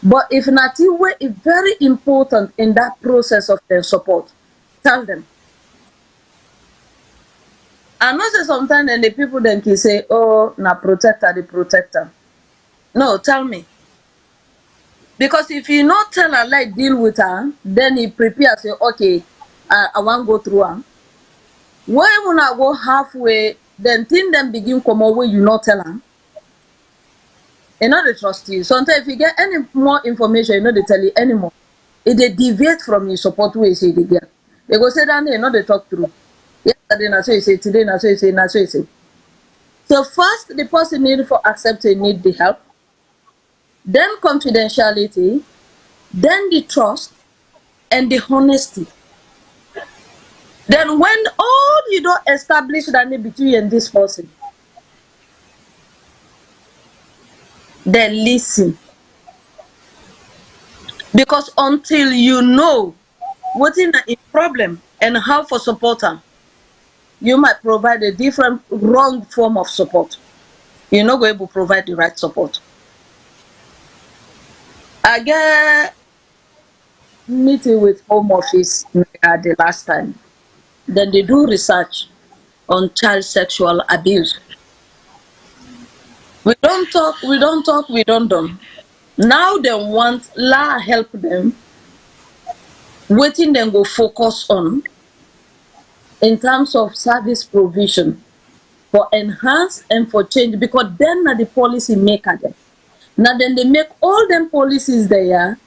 But if Nati where is very important in that process of their support, tell them. I know say sometimes then the people then can say, oh, na protector, the protector. No, tell me. Because if you not tell her like deal with her, then he prepare say, okay, I want go through her. When I go halfway, then thing them begin come away, you not tell her. You know they trust you. Sometimes if you get any more information, you know they tell you anymore. If they deviate from your support way, say they get. They go say down there, you know they talk through. Yesterday, na so you say, today, na so you say, na so you say. So first, the person need for accepting need the help, then confidentiality, then the trust, and the honesty. Then when all you don't establish that need between you and this person, then listen. Because until you know what is a problem and how for support them, you might provide a different wrong form of support. You're not going to provide the right support. I get meeting with Home Office the last time. Then they do research on child sexual abuse. We don't talk, we don't talk, we don't do. Now they want La help them, waiting then go focus on in terms of service provision for enhance and for change, because then na the policy maker them. Now then they make all them policies there.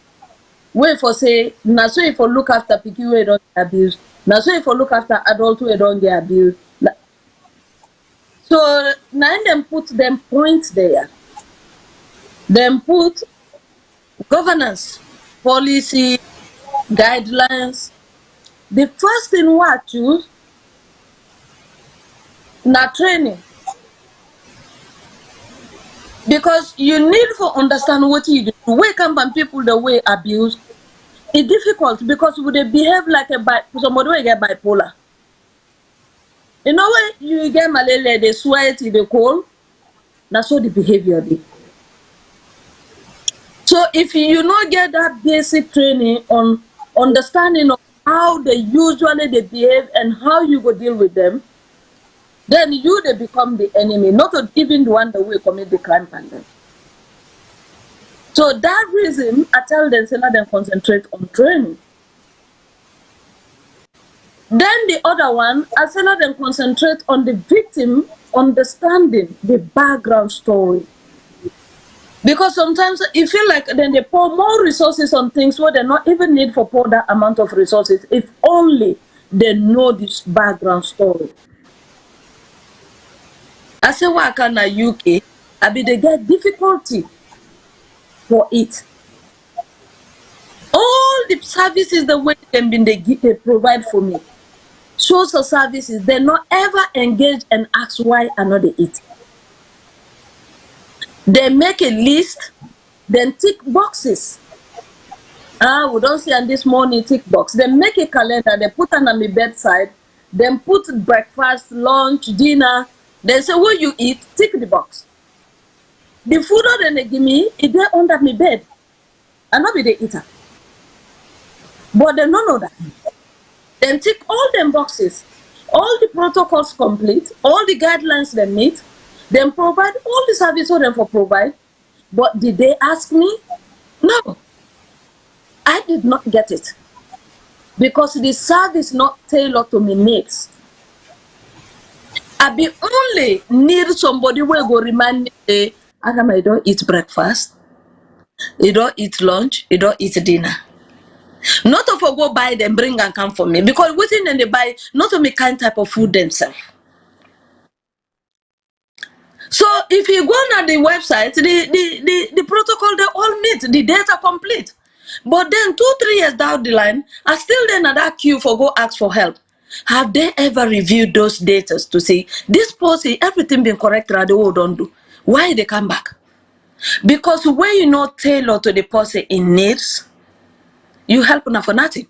Wait for say, now so if you look after picky we don't get abused, now so if you look after adult we don't get abused. So now them put them points there. Then put governance, policy, guidelines. The first thing what choose na training. Because you need to understand what you do. Wake up and people the way abuse. It's difficult because would they behave like somebody will get bipolar. You know when you get malaria, they sweat, they cold. That's what the behavior be. So if you not get that basic training on understanding of how they usually they behave and how you go deal with them, then you they become the enemy, not even the one that will commit the crime on them. So that reason, I tell them, say let them concentrate on training. Then the other one, I say let them concentrate on the victim understanding the background story. Because sometimes you feel like then they pour more resources on things where they not even need for pour that amount of resources if only they know this background story. I say why can na UK, I be they get difficulty for it. All the services the way they provide for me, social services, they not ever engage and ask why I not they eat. They make a list, then tick boxes. We don't see on this morning tick box. They make a calendar, they put on my bedside, then put breakfast, lunch, dinner. They say, what you eat, tick the box. The food that they give me, is there under my bed. I not be the eater. But they don't know that. Then tick all them boxes. All the protocols complete, all the guidelines they meet, then provide all the service for them for provide. But did they ask me? No. I did not get it. Because the service not tailored to my needs. I be only need somebody who go remind me, Adam, I don't eat breakfast, you don't eat lunch, you don't eat dinner. Not to go buy them, bring and come for me. Because within them they buy not to make kind type of food themselves. So if you go on the website, the protocol they all meet, the data complete. But then 2-3 years down the line, I still then at that queue for go ask for help. Have they ever reviewed those data to see this policy, everything been correct, or the world don't do? Why they come back? Because when you not tailor to the policy in needs, you help na for nothing.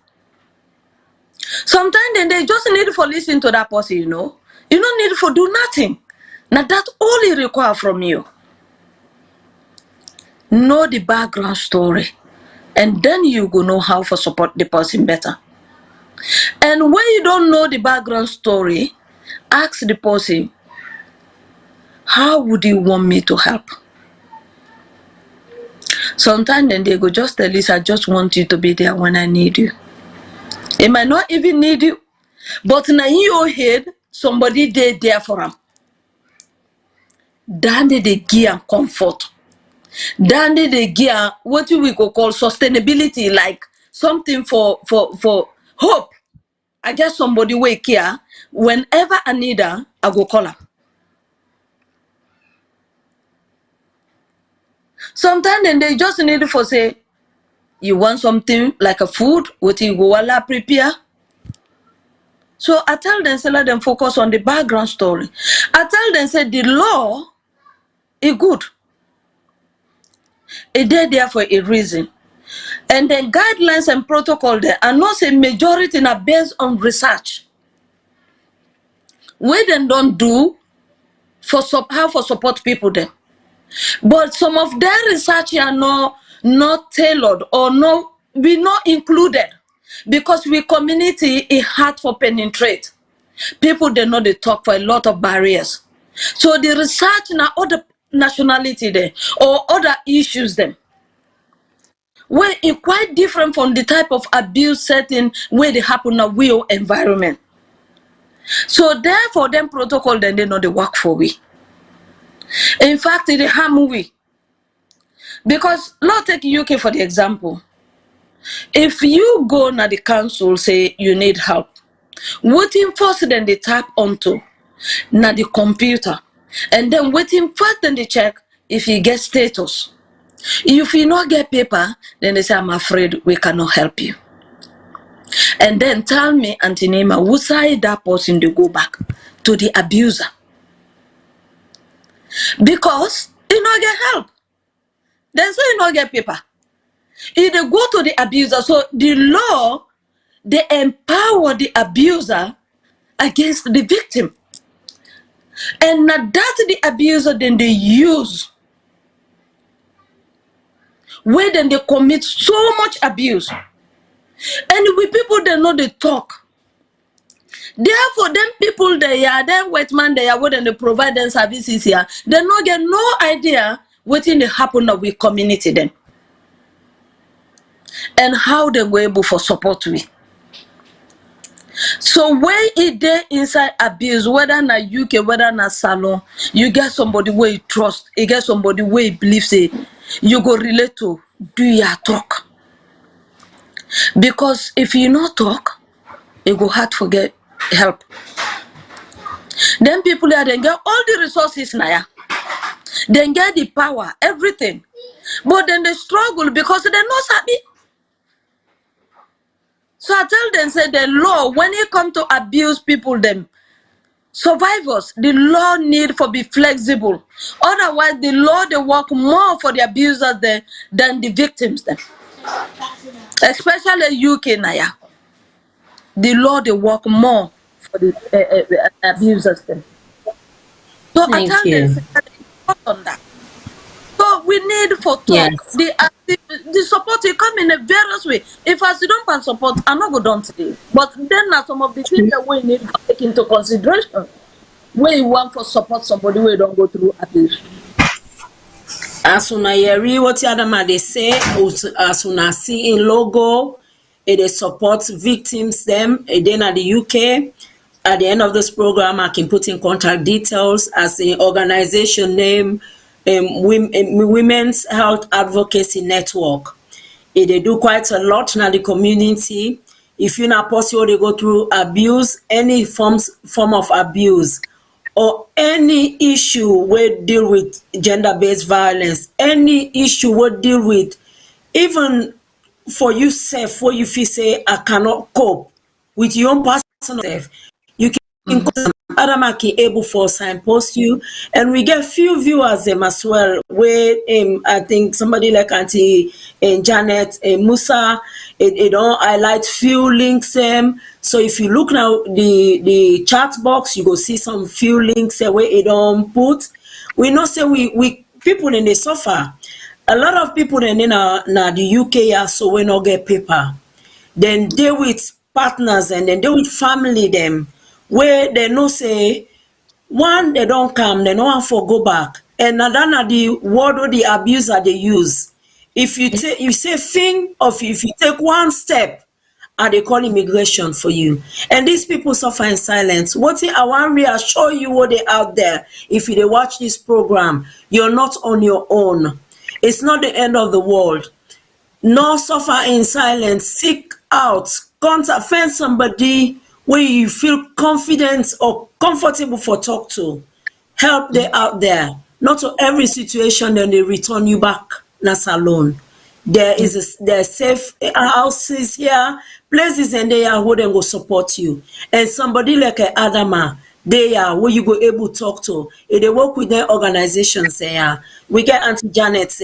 Sometimes then they just need for listen to that person, you know. You don't need for do nothing. Now that's all it require from you. Know the background story. And then you go know how to support the person better. And when you don't know the background story, ask the person, how would you want me to help? Sometimes then they go, just tell us, I just want you to be there when I need you. They might not even need you, but now in your head, somebody there for them. Then they give comfort. Then they give what we could call sustainability, like something for hope. I just somebody wake here. Whenever I need her, I go call her. Sometimes then they just need for say, you want something like a food, what you go all prepare. So I tell them, say let them focus on the background story. I tell them, say the law is good. It's there for a reason. And then guidelines and protocol there are not a majority are based on research. We then don't do for how for support people then. But some of their research are not tailored or no, we not included because we community is hard for penetrate. People they know they talk for a lot of barriers. So the research now other nationality there or other issues them. Where it's quite different from the type of abuse setting where they happen in a real environment. So therefore them protocol then they know they work for we. In fact, they harm we. Because let's take UK for the example. If you go na the council say you need help, waiting first then they tap onto na the computer. And then waiting first then they check if you get status. If you not get paper, then they say, I'm afraid we cannot help you. And then tell me, Auntie Nema, who side that person to go back to the abuser? Because you not get help. Then so you not get paper. If they go to the abuser, so the law, they empower the abuser against the victim. And now that the abuser then they use where then they commit so much abuse. And we people they know they talk. Therefore, them people they are, them white man they are where they provide them services here, they not get no idea what in the happen of we community them. And how they were able for support we. So when it there inside abuse, whether na UK, whether na salon, you get somebody where you trust, you get somebody where you believe say you go relate to, do your talk. Because if you not talk, it go hard to get help. Then people there then get all the resources now. Then get the power, everything. But then they struggle because they're not happy. So I tell them, say the law, when it come to abuse people, them survivors, the law need for be flexible. Otherwise, the law they work more for the abusers than the victims them. Especially UK Naya. The law they work more for the abusers them. So I Thank tell them, you. say, focus on that. So we need for talk. Yes. The support will come in a various way. If as you don't find support, I'm not go down today. But then now some of the things that we need to take into consideration when you want for support somebody where you don't go through abuse. As soon as you read what the other man they say, as soon as see in logo, it supports victims them. Then at the UK, at the end of this program, I can put in contact details as the organization name, Women's Health Advocacy Network. They do quite a lot in the community. If you're not possible, they go through abuse, any form of abuse, or any issue we deal with gender-based violence, any issue we deal with, even for yourself, where you feel say I cannot cope with your own personal self, you Adamaki able for signpost you, and we get few viewers them as well. Where I think somebody like Auntie Janet Musa, it don't highlight few links So if you look now the chat box, you go see some few links where it don't put. We know say we people in the suffer. A lot of people in the UK are so we not get paper. Then they with partners and then they with family them where they know say one they don't come, they no one for go back. And another na the word or the abuser they use. If you take you say thing of if you take one step and they call immigration for you. And these people suffer in silence. What I want reassure you what they out there. If you dey watch this program, you're not on your own. It's not the end of the world. No suffer in silence. Seek out, contact, find somebody where you feel confident or comfortable for talk to. Help they out there. Not to every situation then they return you back. That's alone. There safe houses here, places and they are who then go support you. And somebody like Adama, they are where you go able to talk to. If they work with their organizations there. We get Auntie Janet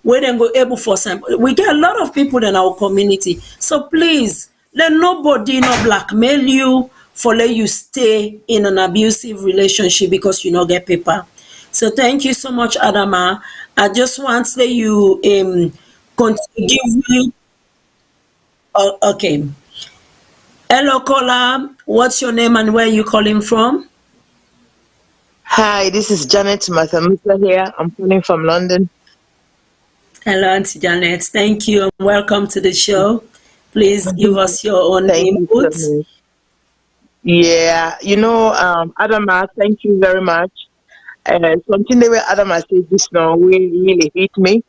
where then go able for some. We get a lot of people in our community. So please, let nobody not blackmail you for let you stay in an abusive relationship because you not get paper. So thank you so much, Adama. I just want to let you give you. Oh, okay. Hello, caller. What's your name and where you calling from? Hi, this is Janet Mathamusa here. I'm calling from London. Hello, Auntie Janet. Thank you and welcome to the show. Please give us your own Thank you input. so much. Yeah, Adama, thank you very much. Something the way Adama said this now really hit me.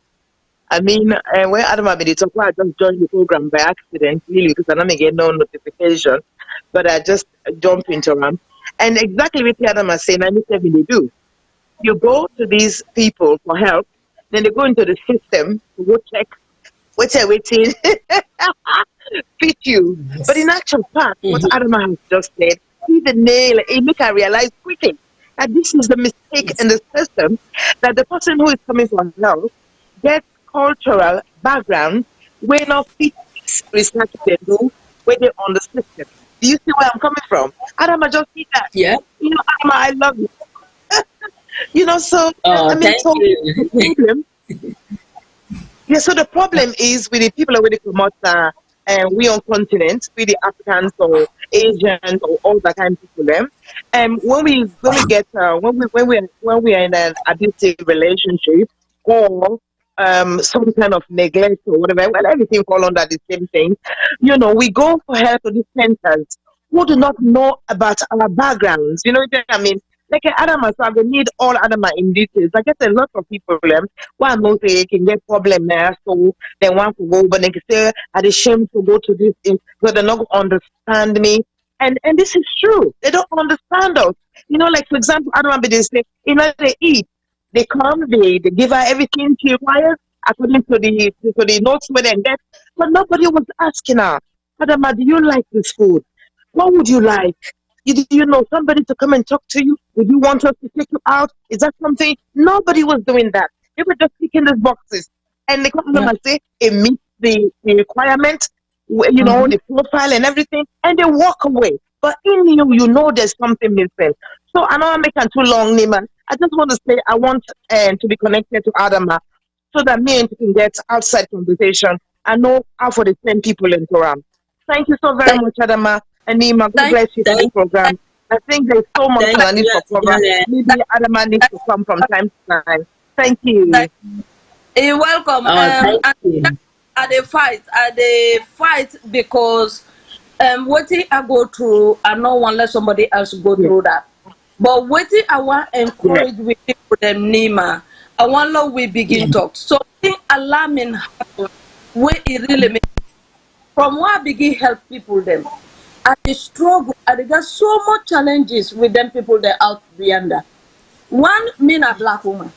I mean, when Adama made it up, I just joined the program by accident, really, because I don't get no notification, but I just jumped into them. And exactly what Adama saying, I need to really do. You go to these people for help, then they go into the system to go check what they're waiting, fit you. Yes. But in actual fact, what Adama has just said, see the nail, it make I realize quickly that this is the mistake in the system, that the person who is coming for help gets cultural background where not fit research they do, where they on the system. Do you see where I'm coming from? Adama just see that. Yeah. Adama, I love you. So Oh, thank you. problem. Yeah, so the problem is with the people already come out and we on continent, with the Africans or Asians or all that kind of people them. And when we get when we are in an abusive relationship or some kind of neglect or whatever, well everything fall under the same thing. We go for help to these centers who do not know about our backgrounds. You know what I mean? Like Adama, so I will need all Adama in details. I get a lot of people one know they can get problem there, so they want to go, but they can say I'm ashamed to go to this thing because they not understand me. And this is true. They don't understand us. Like for example, Adama they say, they eat. They come, they give her everything she requires according to the notes where they get, but nobody was asking her, Adama, do you like this food? What would you like? Do you know somebody to come and talk to you? Would you want us to take you out? Is that something? Nobody was doing that. They were just ticking these boxes. And they come and say, it meets the requirement, the profile and everything, and they walk away. But in you, there's something missing. So I know I'm making too long, Nima. I just want to say I want to be connected to Adama so that me and you can get outside conversation. I know how for the same people in Quran. Thank you so very much, Adama. And Nima, God bless you for the program. I think there's so much I need for program. Maybe Adama needs to come from time to time. Thank you. You're welcome. Thank you. At the fight because what I go through, I don't want to let somebody else go through that. But what I want to encourage with people, them Nima, I want to we begin talk. So thing alarming happen where it really makes from where I begin help people them. I struggle, I got so much challenges with them people that out beyond that. One, me a black woman.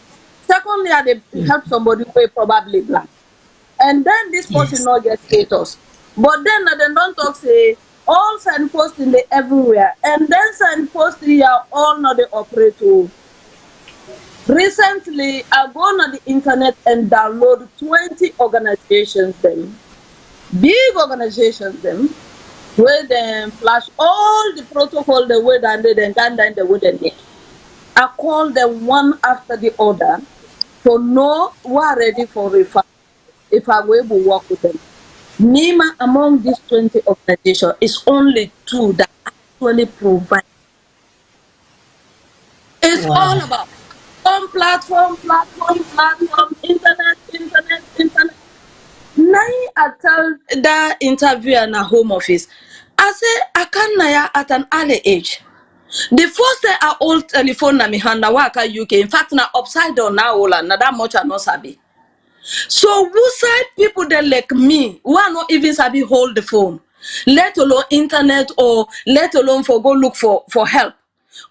Secondly, I help somebody who is probably black. And then this person not get status. But then they don't talk say all signposts in the everywhere, and then signposts here all not the operator. Recently, I go on the internet and download 20 organizations them, big organizations them, where they flash all the protocol the way that they can then the way they need. I call them one after the other to know who are ready for referral if I will work with them. NEMA among these 20 organizations is only 2 that actually provide. It's all Wow. about platform, internet. Now I tell that interviewer in a home office, I say I can now at an early age. The first day I hold telephone na me hand na work UK. In fact, na upside down now all na that much I not sabi. So who side people that like me who are not even sabi hold the phone, let alone internet or let alone for go look for help.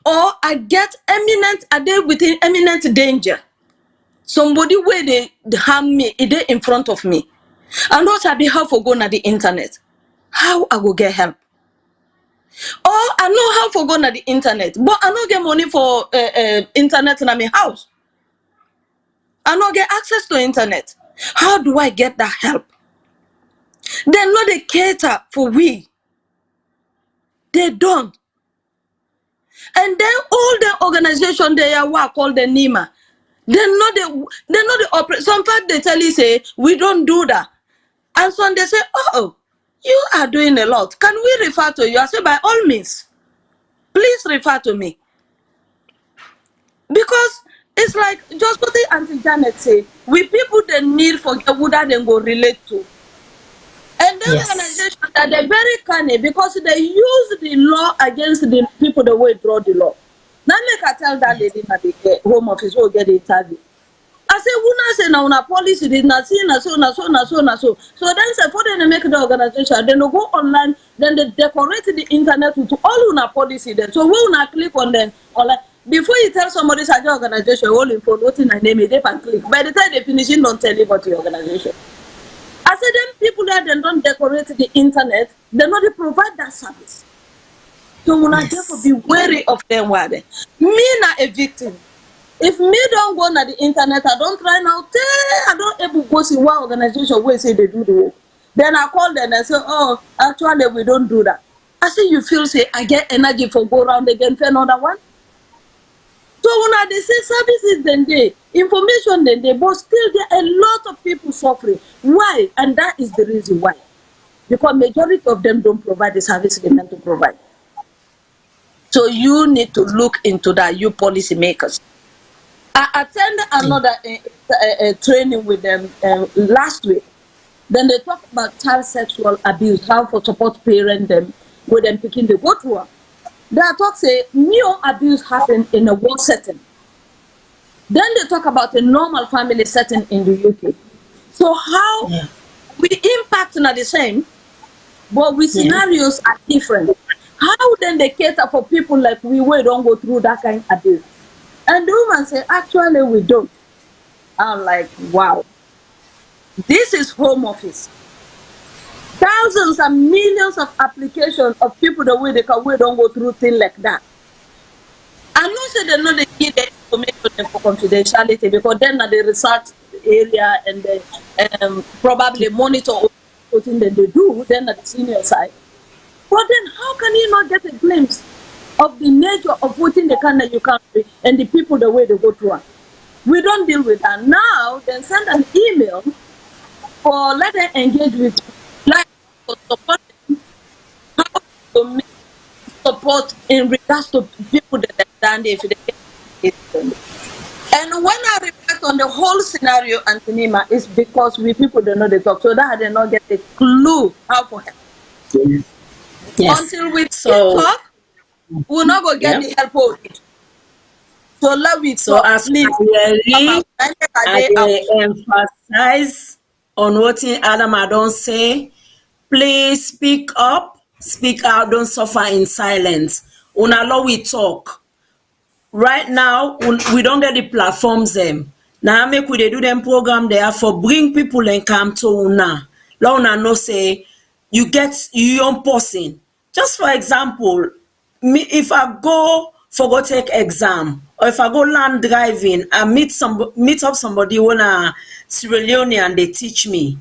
Or I get eminent, are they within eminent danger? Somebody where they harm me, is they in front of me. And also I be how for go na the internet. How I go get help? Or I know how for go na the internet, but I don't get money for internet in my house. I don't get access to internet. How do I get that help? They know they cater for we. They don't. And then all the organization they are work called the NEMA. They know the operate. Some fact they tell you say we don't do that. And some they say, oh, you are doing a lot. Can we refer to you? I say by all means, please refer to me. Because it's like just what the Auntie Janet say, we people they need forget who that they go relate to. And then Yes. organization that they're very canny because they use the law against the people the way draw the law. Now make I tell that lady at the home office who get the interview. I say, "Una say now una policy did not see na so. So then say for them to make the organization, then they go online, then they decorate the internet with all una policy then. So we una click on them online. Before you tell somebody such an organization, all info, nothing I name it, they can click. By the time they finish, it, don't tell you about the organization. I said, them people that they don't decorate the internet, they not they provide that service. So we not therefore be wary of them. Me not a victim. If me don't go on the internet, I don't try now. I don't able go see one organization where say they do the work. Then I call them and say, oh, actually we don't do that. I say you feel say I get energy for go around again for another one. So when they say services then they information then they, but still there are a lot of people suffering. Why? And that is the reason why. Because majority of them don't provide the service they meant to provide. So you need to look into that, you policymakers. I attended another training with them last week. Then they talk about child sexual abuse, how for support parent them with them picking the go through. They talk say new abuse happen in a work setting. Then they talk about a normal family setting in the UK. So how we impact not the same, but we scenarios are different. How then they cater for people like we don't go through that kind of abuse? And the woman say, actually we don't. I'm like, wow. This is home office. Thousands and millions of applications of people the way they can we don't go through things like that. I know say they know they give the information for confidentiality because then at the research area and they probably monitor what thing that they do then at the senior side. But then how can you not get a glimpse of the nature of what in the country you country and the people the way they go through? We don't deal with that. Now then send an email for let them engage with like for support how to make support in regards to people that are stand if they get it. And when I reflect on the whole scenario, Antonima, is because we people don't know the talk, so that they not get a clue how to help. Yes. Until we So talk, we're not gonna get the help of it. So let me so talk, as please. I emphasize on what Adam I don't say. Please speak up, speak out, don't suffer in silence. Una law we talk. Right now, we don't get the platforms them. Now make we they do them program there for bring people and come to una. Now una know say you get your own person Just for example, me if I go take exam, or if I go land driving and meet up somebody when a Sierra Leone and they teach me,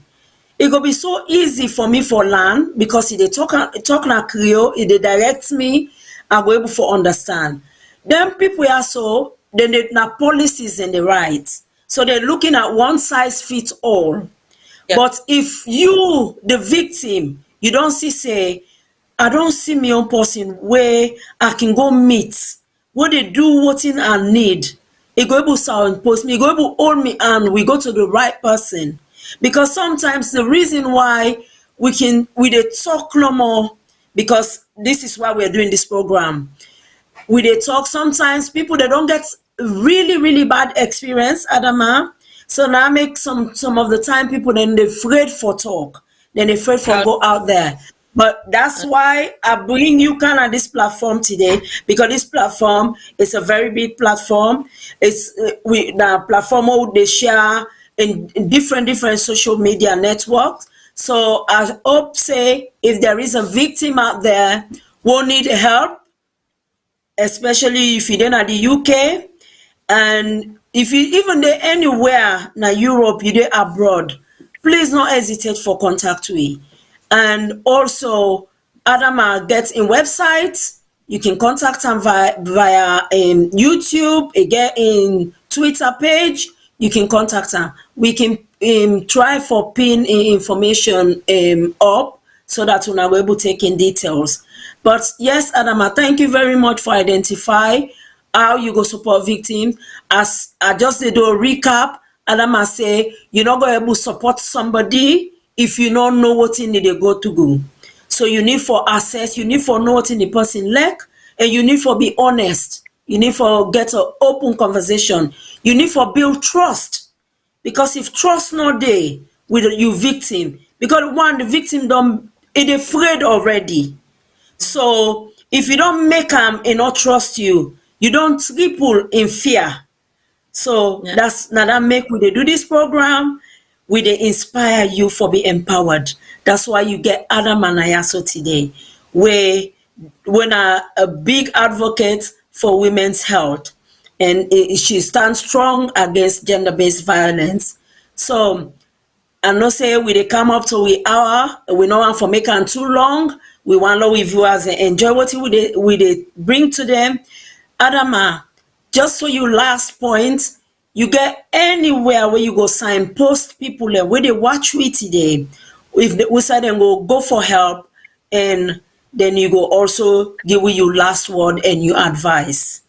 it go be so easy for me for learn because if they talk na Creole, if they direct me, I go able to understand. Then people also then they na policies and the rights. So they're looking at one size fits all. Yeah. But if you, the victim, you don't see say, I don't see me own person where I can go meet, where they do what in I need. It go able to post me, it go able hold me and we go to the right person. Because sometimes the reason why we dey talk no more, because this is why we are doing this program. We dey talk sometimes people they don't get really bad experience, Adama. So now make some of the time people then they afraid for talk, then they afraid for Yeah. go out there. But that's why I bring you kind of this platform today, because this platform is a very big platform. It's we the platform where they share in different social media networks. So I hope say if there is a victim out there who need help, especially if you're at the UK, and if you even there anywhere na Europe, you there abroad, please don't hesitate for contact we. And also Adama gets in website, you can contact them via YouTube, again in Twitter page, you can contact them. We can try for pin information up so that we're not able to take in details. But yes, Adama, thank you very much for identify how you go support victims. As I just did a recap, Adama say you're not going to support somebody if you don't know what in they go to go. So you need for access, you need for know what in the person lack, and you need for be honest. You need for get an open conversation. You need for build trust. Because if trust not there with you victim, because one the victim don't it afraid already. So if you don't make them and not trust you, you don't triple in fear. So Yeah. that's now that make we dey do this program, we dey inspire you for be empowered. That's why you get Adam and Ayaso today, where when a big advocate for women's health, and she stands strong against gender-based violence. So I know say we dey come up to we hour, we no want for make am too long. We want our viewers enjoy what we dey bring to them. Adama, just so you last point, you get anywhere where you go signpost people where they watch we today. If we say them go for help, and then you go also give we your last word and your advice.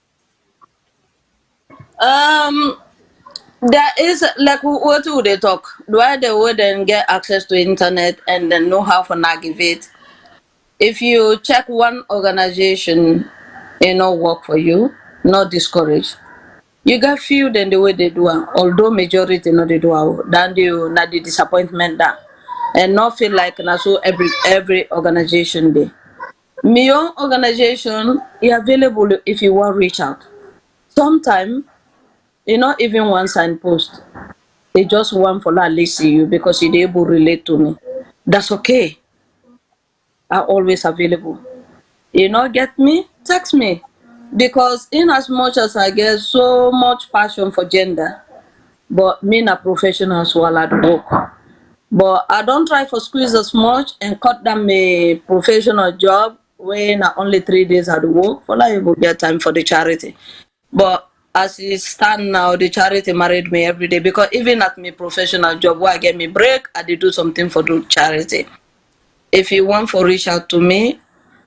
There is like what do they talk? Do I they would then get access to internet and then know how to navigate? If you check one organization, work for you, not discourage. You get few then the way they do am, although majority no they do am, then you not the disappointment that, and not feel like na so every organization dey. My own organization is available if you want reach out. Sometimes not even one signpost. They just want for at least see you because you able to relate to me. That's okay. I'm always available. You not get me? Text me. Because in as much as I get so much passion for gender, but me na professional as well at work. But I don't try for squeeze as much and cut down my professional job when I only 3 days at work for like you will get time for the charity. But as it stand now, the charity married me every day because even at my professional job where I get me break, I did do something for the charity. If you want to reach out to me,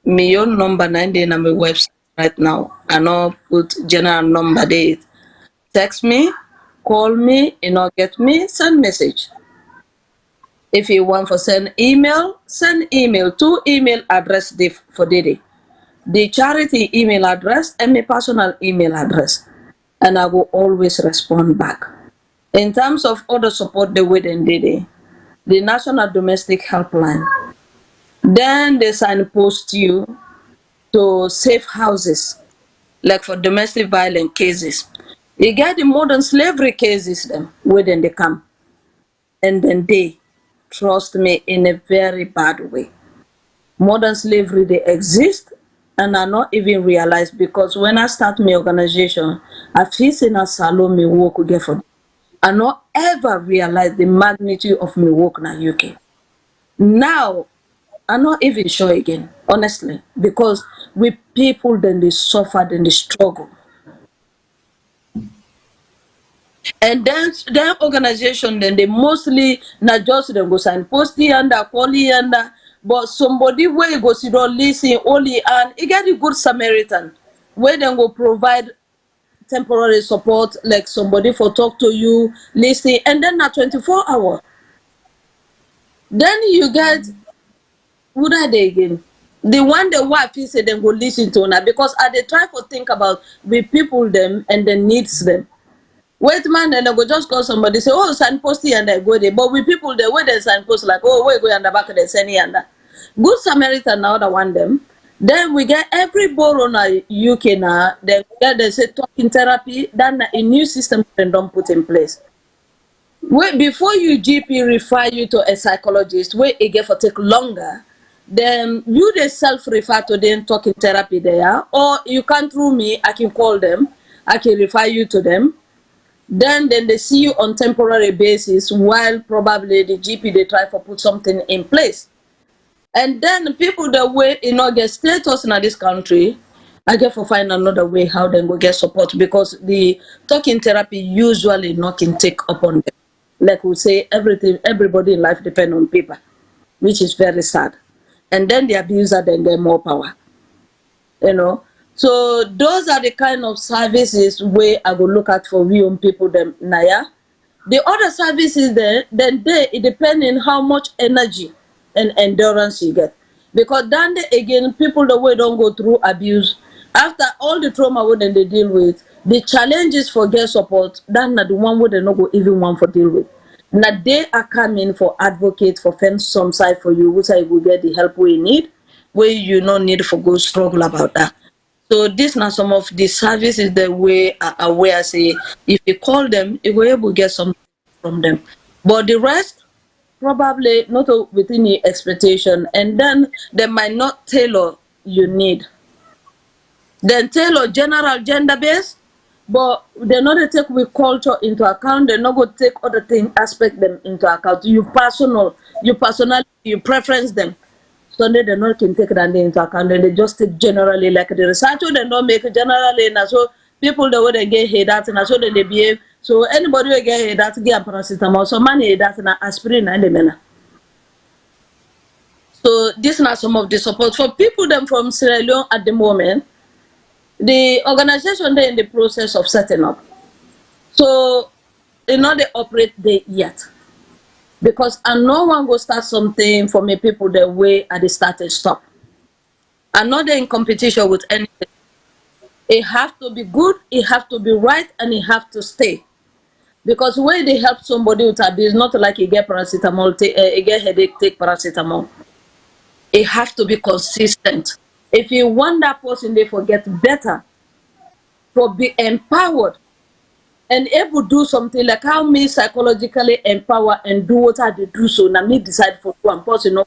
my own number 9 on my website right now. I know put general number there. Text me, call me, get me, send message. If you want to send email to email address for Dede. The charity email address and my personal email address. And I will always respond back. In terms of other support the way they did it, the National Domestic Helpline, then they signpost you to safe houses, like for domestic violence cases. You get the modern slavery cases then where then they come. And then they trust me in a very bad way. Modern slavery, they exist and are not even realized, because when I start my organization, I feel in a salon me work again for. I not ever realize the magnitude of my work in the UK. Now, I'm not even sure again, honestly, because with people, then they suffer, then they struggle. And then organization, then they mostly not just them go sign posty and quality and but somebody where you go sit down listen only, and you get a good Samaritan where then go provide temporary support, like somebody for talk to you, listen, and then at 24 hour. Then you get, what are they again? The one the wife is say then go listen to now, because I they try to think about the people them and the needs them. Wait man, then I go just call somebody say, oh, signpost here, and I go there. But with people they where they signpost like, oh, where go in the back of the send here and that. Good Samaritan now the one them. Then we get every borough in UK now. Then we get they say talking therapy. Then a new system they don't put in place. Wait, before you GP refer you to a psychologist, where it get for take longer. Then you they self-refer to them talking therapy there, or you can through me. I can call them. I can refer you to them. Then they see you on temporary basis, while probably the GP they try to put something in place. And then people that way get status in this country, I get to find another way how they go get support, because the talking therapy usually not can take upon them. Like we say, everybody in life depend on paper, which is very sad. And then the abuser then get more power. So those are the kind of services where I go look at for we own people them Naya. The other services then it depends on how much energy and endurance you get. Because then again, people the way don't go through abuse, after all the trauma what they deal with, the challenges for get support, that's not the one where they not go even one for deal with. Now they are coming for advocate for fence some side for you, which I will get the help we need, where you no need for go struggle about that. So these are some of the services that we are aware. Say if you call them, you will able to get something from them. But the rest probably not within your expectation, and then they might not tailor you need. Then tailor general gender based, but they're not to take with culture into account. They're not going to take other thing aspect them into account. You personality, you preference them. So they not can take that into account, and they just take generally like the research they don't make generally, and so people the way they get head that and so they behave. So anybody will get head that get paracetamol, so money that and aspirin and the mena. So these are some of the support for people them from Sierra Leone at the moment. The organization they're in the process of setting up. So they not they operate there yet. Because I no one go start something for me people the way at the start and stop. I'm not in competition with anything. It have to be good, it have to be right, and it have to stay. Because when they help somebody with abuse, not like you get paracetamol, you get headache, take paracetamol. It have to be consistent. If you want that person, they forget better, for be empowered and able to do something like how me psychologically empower and do what I do, so now me decide for one person,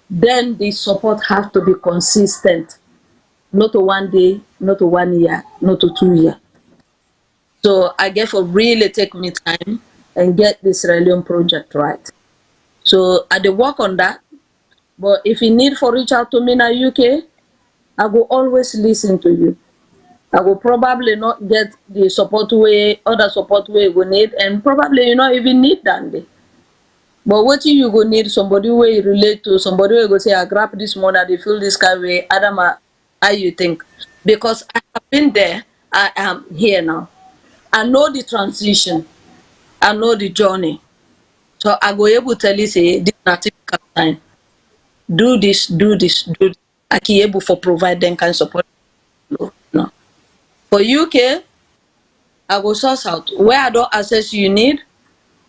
then the support have to be consistent, not to 1 day, not to 1 year, not to 2 years. So I guess for really take me time and get this Sierra Leone project right. So I do work on that. But if you need for reach out to me in the UK, I will always listen to you. I will probably not get the support way, other support way we need, and probably you not even need that day. But what you go need somebody where you relate to, somebody where you go say, I grab this morning, they feel this kind of way, Adama, how you think? Because I have been there, I am here now. I know the transition, I know the journey. So I go able to tell you, say, this is not typical time. Do this, do this, do this. I can able for provide them kind of support. No. For UK, I go source out. Where I don't access you need,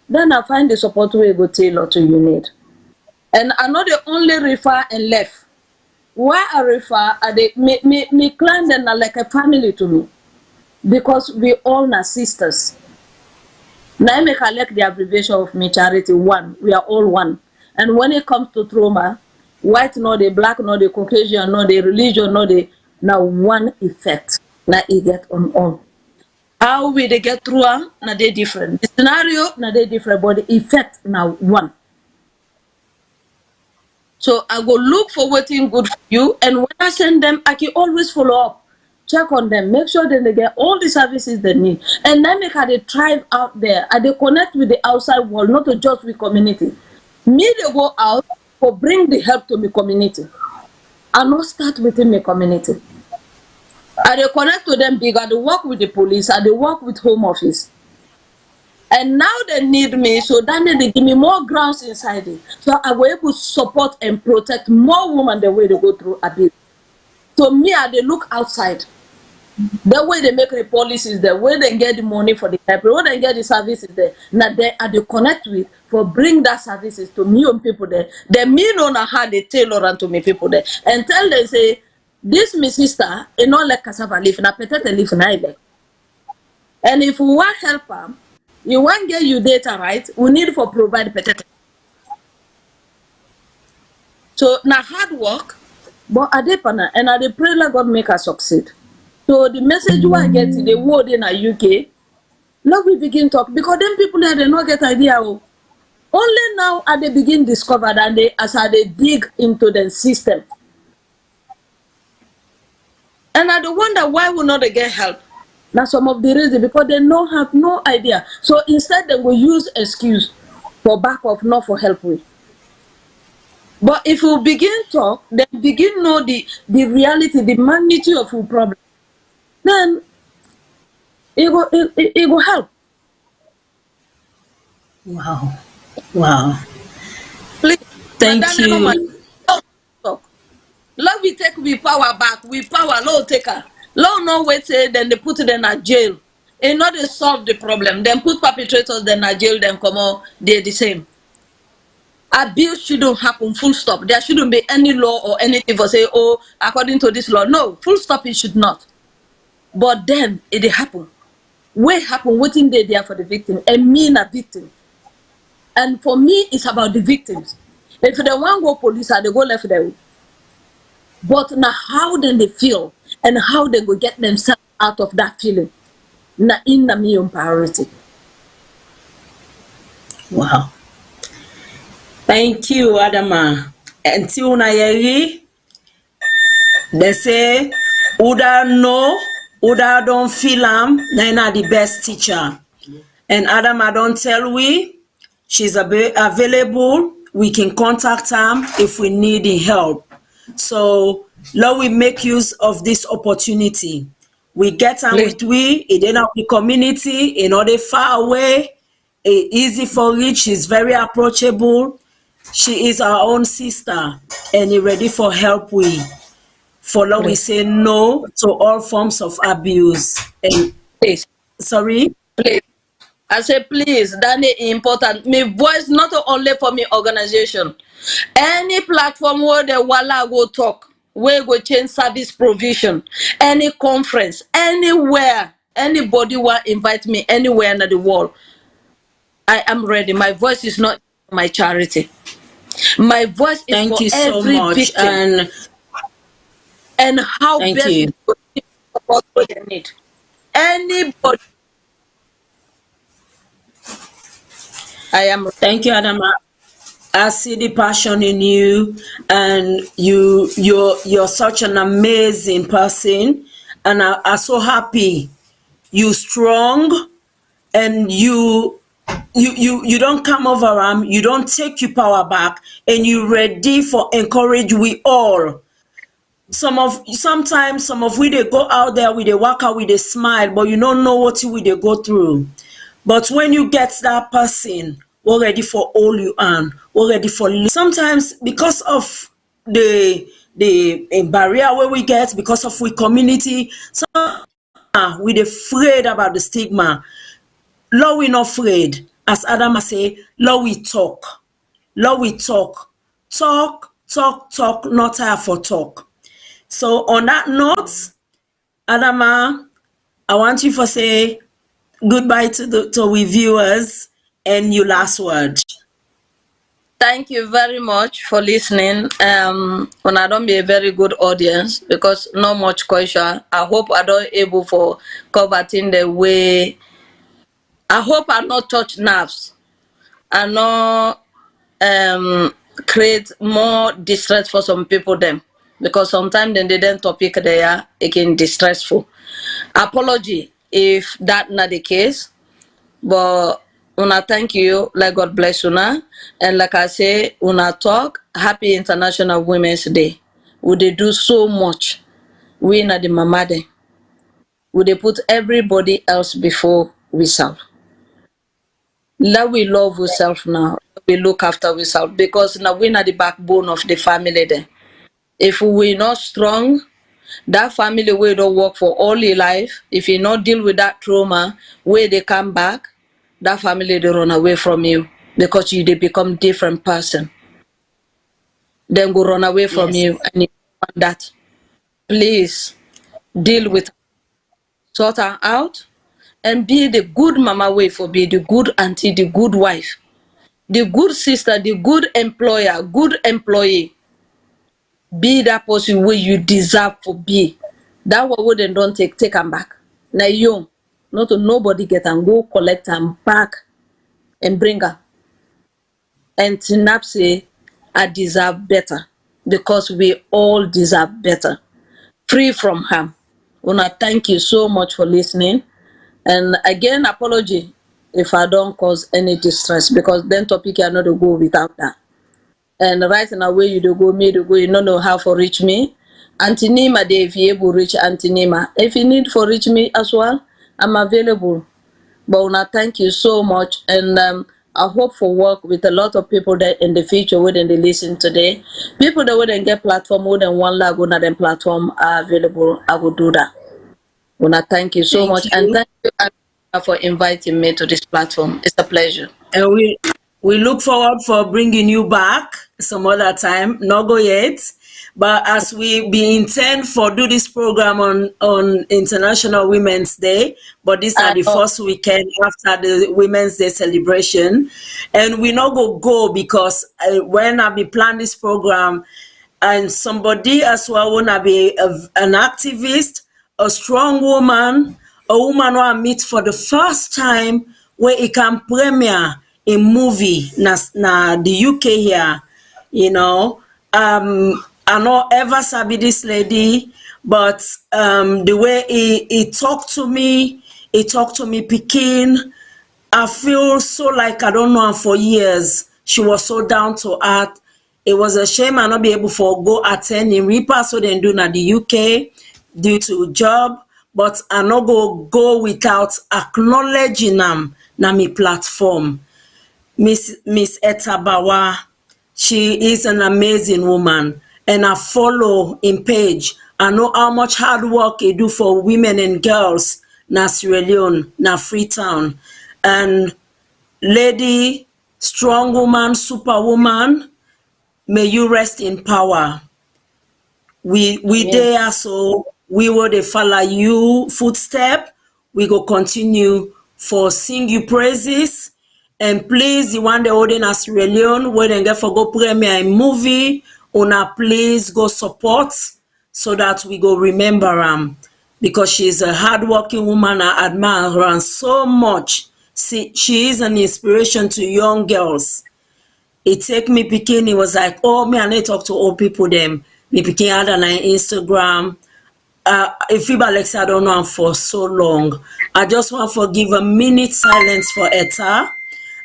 then I find the support where I go tailor to you need. And I'm not the only refer and left. Why I refer, me client them are like a family to me. Because we all are sisters. Now I make collect the abbreviation of me charity one. We are all one. And when it comes to trauma, white, no the black, no the Caucasian, no the religion, no the now one effect na it get on all. How we they get through na they different. The scenario na they different, but the effect now one. So I go look for waiting good for you, and when I send them, I can always follow up, check on them, make sure that they get all the services they need, and then make how they thrive out there, and they connect with the outside world, not to just with community. Me they go out for bring the help to my community, and not start within my community. I they connect to them big, I they work with the police, I they work with home office. And now they need me, so then they give me more grounds inside it. So I will able to support and protect more women the way they go through abuse. So me, I they look outside. The way they make the policies, the way they get the money for the help, the way they get the services there. Now they are they connect with for bring that services to million people there. They me know how they tailor and to me people there. And tell them say, this my sister, and not like cassava leaf, na petete leaf na ile. And if we want help them, you want get your data right, we need for provide better. So now hard work, but I depend and I dey pray like God make us succeed. So the message I get in the world in the UK, now we begin talk because then people there they not get idea. Oh. Only now they begin discover and they as they dig into the system. And I do wonder why we not they get help. Now some of the reason because they no have no idea. So instead they will use excuse for back off, not for help with. But if we begin talk, then begin know the reality, the magnitude of your problem, then it will help. Wow. Wow. Please, Thank Madam, you. talk. Let we take we power back, we power law taker. Law no wait say then they put them in jail. And not they solve the problem. Then put perpetrators then in jail, then come out, they're the same. Abuse shouldn't happen, full stop. There shouldn't be any law or anything for say, oh, according to this law. No, full stop, it should not. But then it happen. What happen, waiting they there for the victim, and me a victim. And for me, it's about the victims. If they want go police, they go left there. But now how then they feel and how they go get themselves out of that feeling. Na in the million priority. Wow. Thank you, Adama. Until Nayeri, they say, Uda no, Uda don't feel Naina the best teacher. And Adama don't tell we, she's available. We can contact her if we need the help. So, Lord, we make use of this opportunity. We get on Please. with we, it in our community, in order far away, easy for reach, she's very approachable. She is our own sister and ready for help we. For Lord, we Please. say no to all forms of abuse. And Please. sorry? Please. I say, please, that is important. My voice not only for me organization. Any platform where the Walla go talk, where go change service provision, any conference, anywhere, anybody will invite me anywhere in the world. I am ready. My voice is not my charity. My voice is Thank for you so every much. victim and how Thank best we you. support what they need. Anybody, I am Thank you, Adama. I see the passion in you, and you're such an amazing person, and I'm so happy. You strong, and you don't come over you don't take your power back, and you ready for encourage we all. Sometimes some of we they go out there with a walk out with a smile, but you don't know what we they go through. But when you get that person, we're ready for all you earn. We're ready for sometimes because of the barrier where we get because of we community. Some we afraid about the stigma. Lord, we not afraid. As Adam say, Lord, we talk. Lord, we talk. Talk, talk, talk, not tire for talk. So on that note, Adama, I want you to say goodbye to the to we viewers and your last word. Thank you very much for listening. When I don't be a very good audience because not much question. I hope I don't able for covering the way. I hope I not touch nerves. I not create more distress for some people them because sometimes then they don't topic they are again distressful. Apology if that not the case, but una thank you, like God bless una, and like I say, una talk happy International Women's Day. We they do so much. We na the mama dem. We they put everybody else before we self. Let we love ourselves now. We look after ourselves because now we are the backbone of the family then. If we not strong, that family will don't work for all your life. If you not deal with that trauma, where they come back, that family they run away from you because you they become different person. Then go run away from Yes. you and you want that. Please deal with sort her out and be the good mama way for be the good auntie, the good wife, the good sister, the good employer, good employee. Be that person where you deserve to be. That one wey dem don take am back. Na you, not to nobody get and go collect am back and bring her. And Tinap say, I deserve better because we all deserve better. Free from harm. Una, thank you so much for listening. And again, apology if I don't cause any distress because then topic I not to go without that. And right now where you do go, me to go, you don't know how to reach me. Auntie Nima, if you able reach Auntie Nima. If you need for reach me as well, I'm available. But una, thank you so much. And I hope for work with a lot of people that in the future wouldn't they listen today. People that wouldn't get platform more than one lag on them platform are available. I will do that. Una, thank you so Thank much. And you. thank you Anna, for inviting me to this platform. It's a pleasure. And we look forward for bringing you back some other time. Not go yet, but as we intend for do this program on International Women's Day, but these are I the know. first weekend after the Women's Day celebration, and we not go because when I be plan this program, and somebody as well wanna be an activist, a strong woman, a woman who I meet for the first time where it can premiere a movie na the UK here, you know. I not ever sabi this lady, but the way he talked to me Pekin. I feel so like I don't know her for years. She was so down to earth. It was a shame I not be able to go attend in Reaper so they do na the UK due to job, but I not go without acknowledging them na me platform. Miss Etabawa, she is an amazing woman, and I follow in page. I know how much hard work they do for women and girls na Sierra Leone, na Freetown. And lady, strong woman, superwoman, may you rest in power. We Amen. there, so we will dey follow you footstep. We go continue for sing you praises. And please, the one they holding us Sierra Leone, where they get for go premiere a movie, una please go support so that we go remember because she's a hardworking woman. I admire her so much. See, she is an inspiration to young girls. It take me picking, it was like, oh, me, I need to talk to old people, them. Me picking had on Instagram. If people like say I don't know her for so long, I just want to give a minute silence for Etta.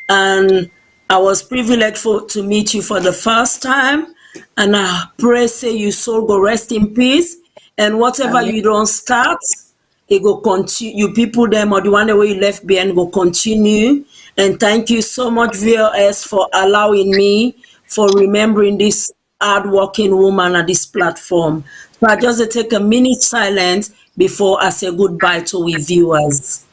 And I was privileged to meet you for the first time. And I pray, say, your soul go rest in peace. And whatever Amen. you don't start, it go continue. You people them or the one that way you left behind go continue. And thank you so much, VOS, for allowing me for remembering this hardworking woman at this platform. So I just take a minute silence before I say goodbye to we viewers.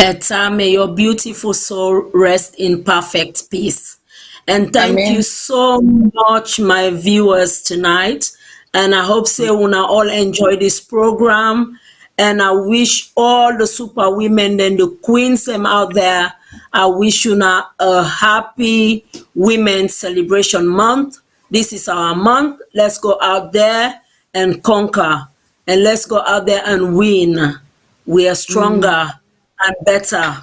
Etta, may your beautiful soul rest in perfect peace. And thank you Amen. so much, my viewers tonight. And I hope say una all enjoy this program. And I wish all the super women and the queens them out there, I wish you now a happy Women's Celebration Month. This is our month. Let's go out there and conquer. And let's go out there and win. We are Mm. stronger and better.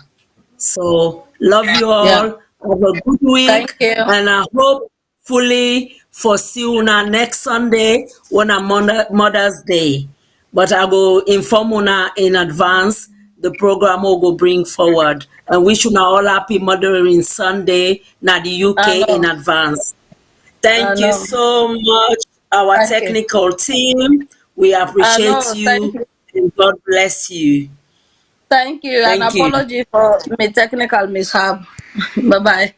So love you Yeah. all. Have a good Thank week, you. and I hope fully for see you next Sunday when a Mother's Day. But I will inform una in advance the program will go bring forward. And wish you all happy Mothering Sunday na the I UK in know. advance. I Thank you know. so much, our Thank you. technical team. We I appreciate know. Thank you you. and God bless you. Thank you. And Thank you. apology for my technical mishap. Bye bye.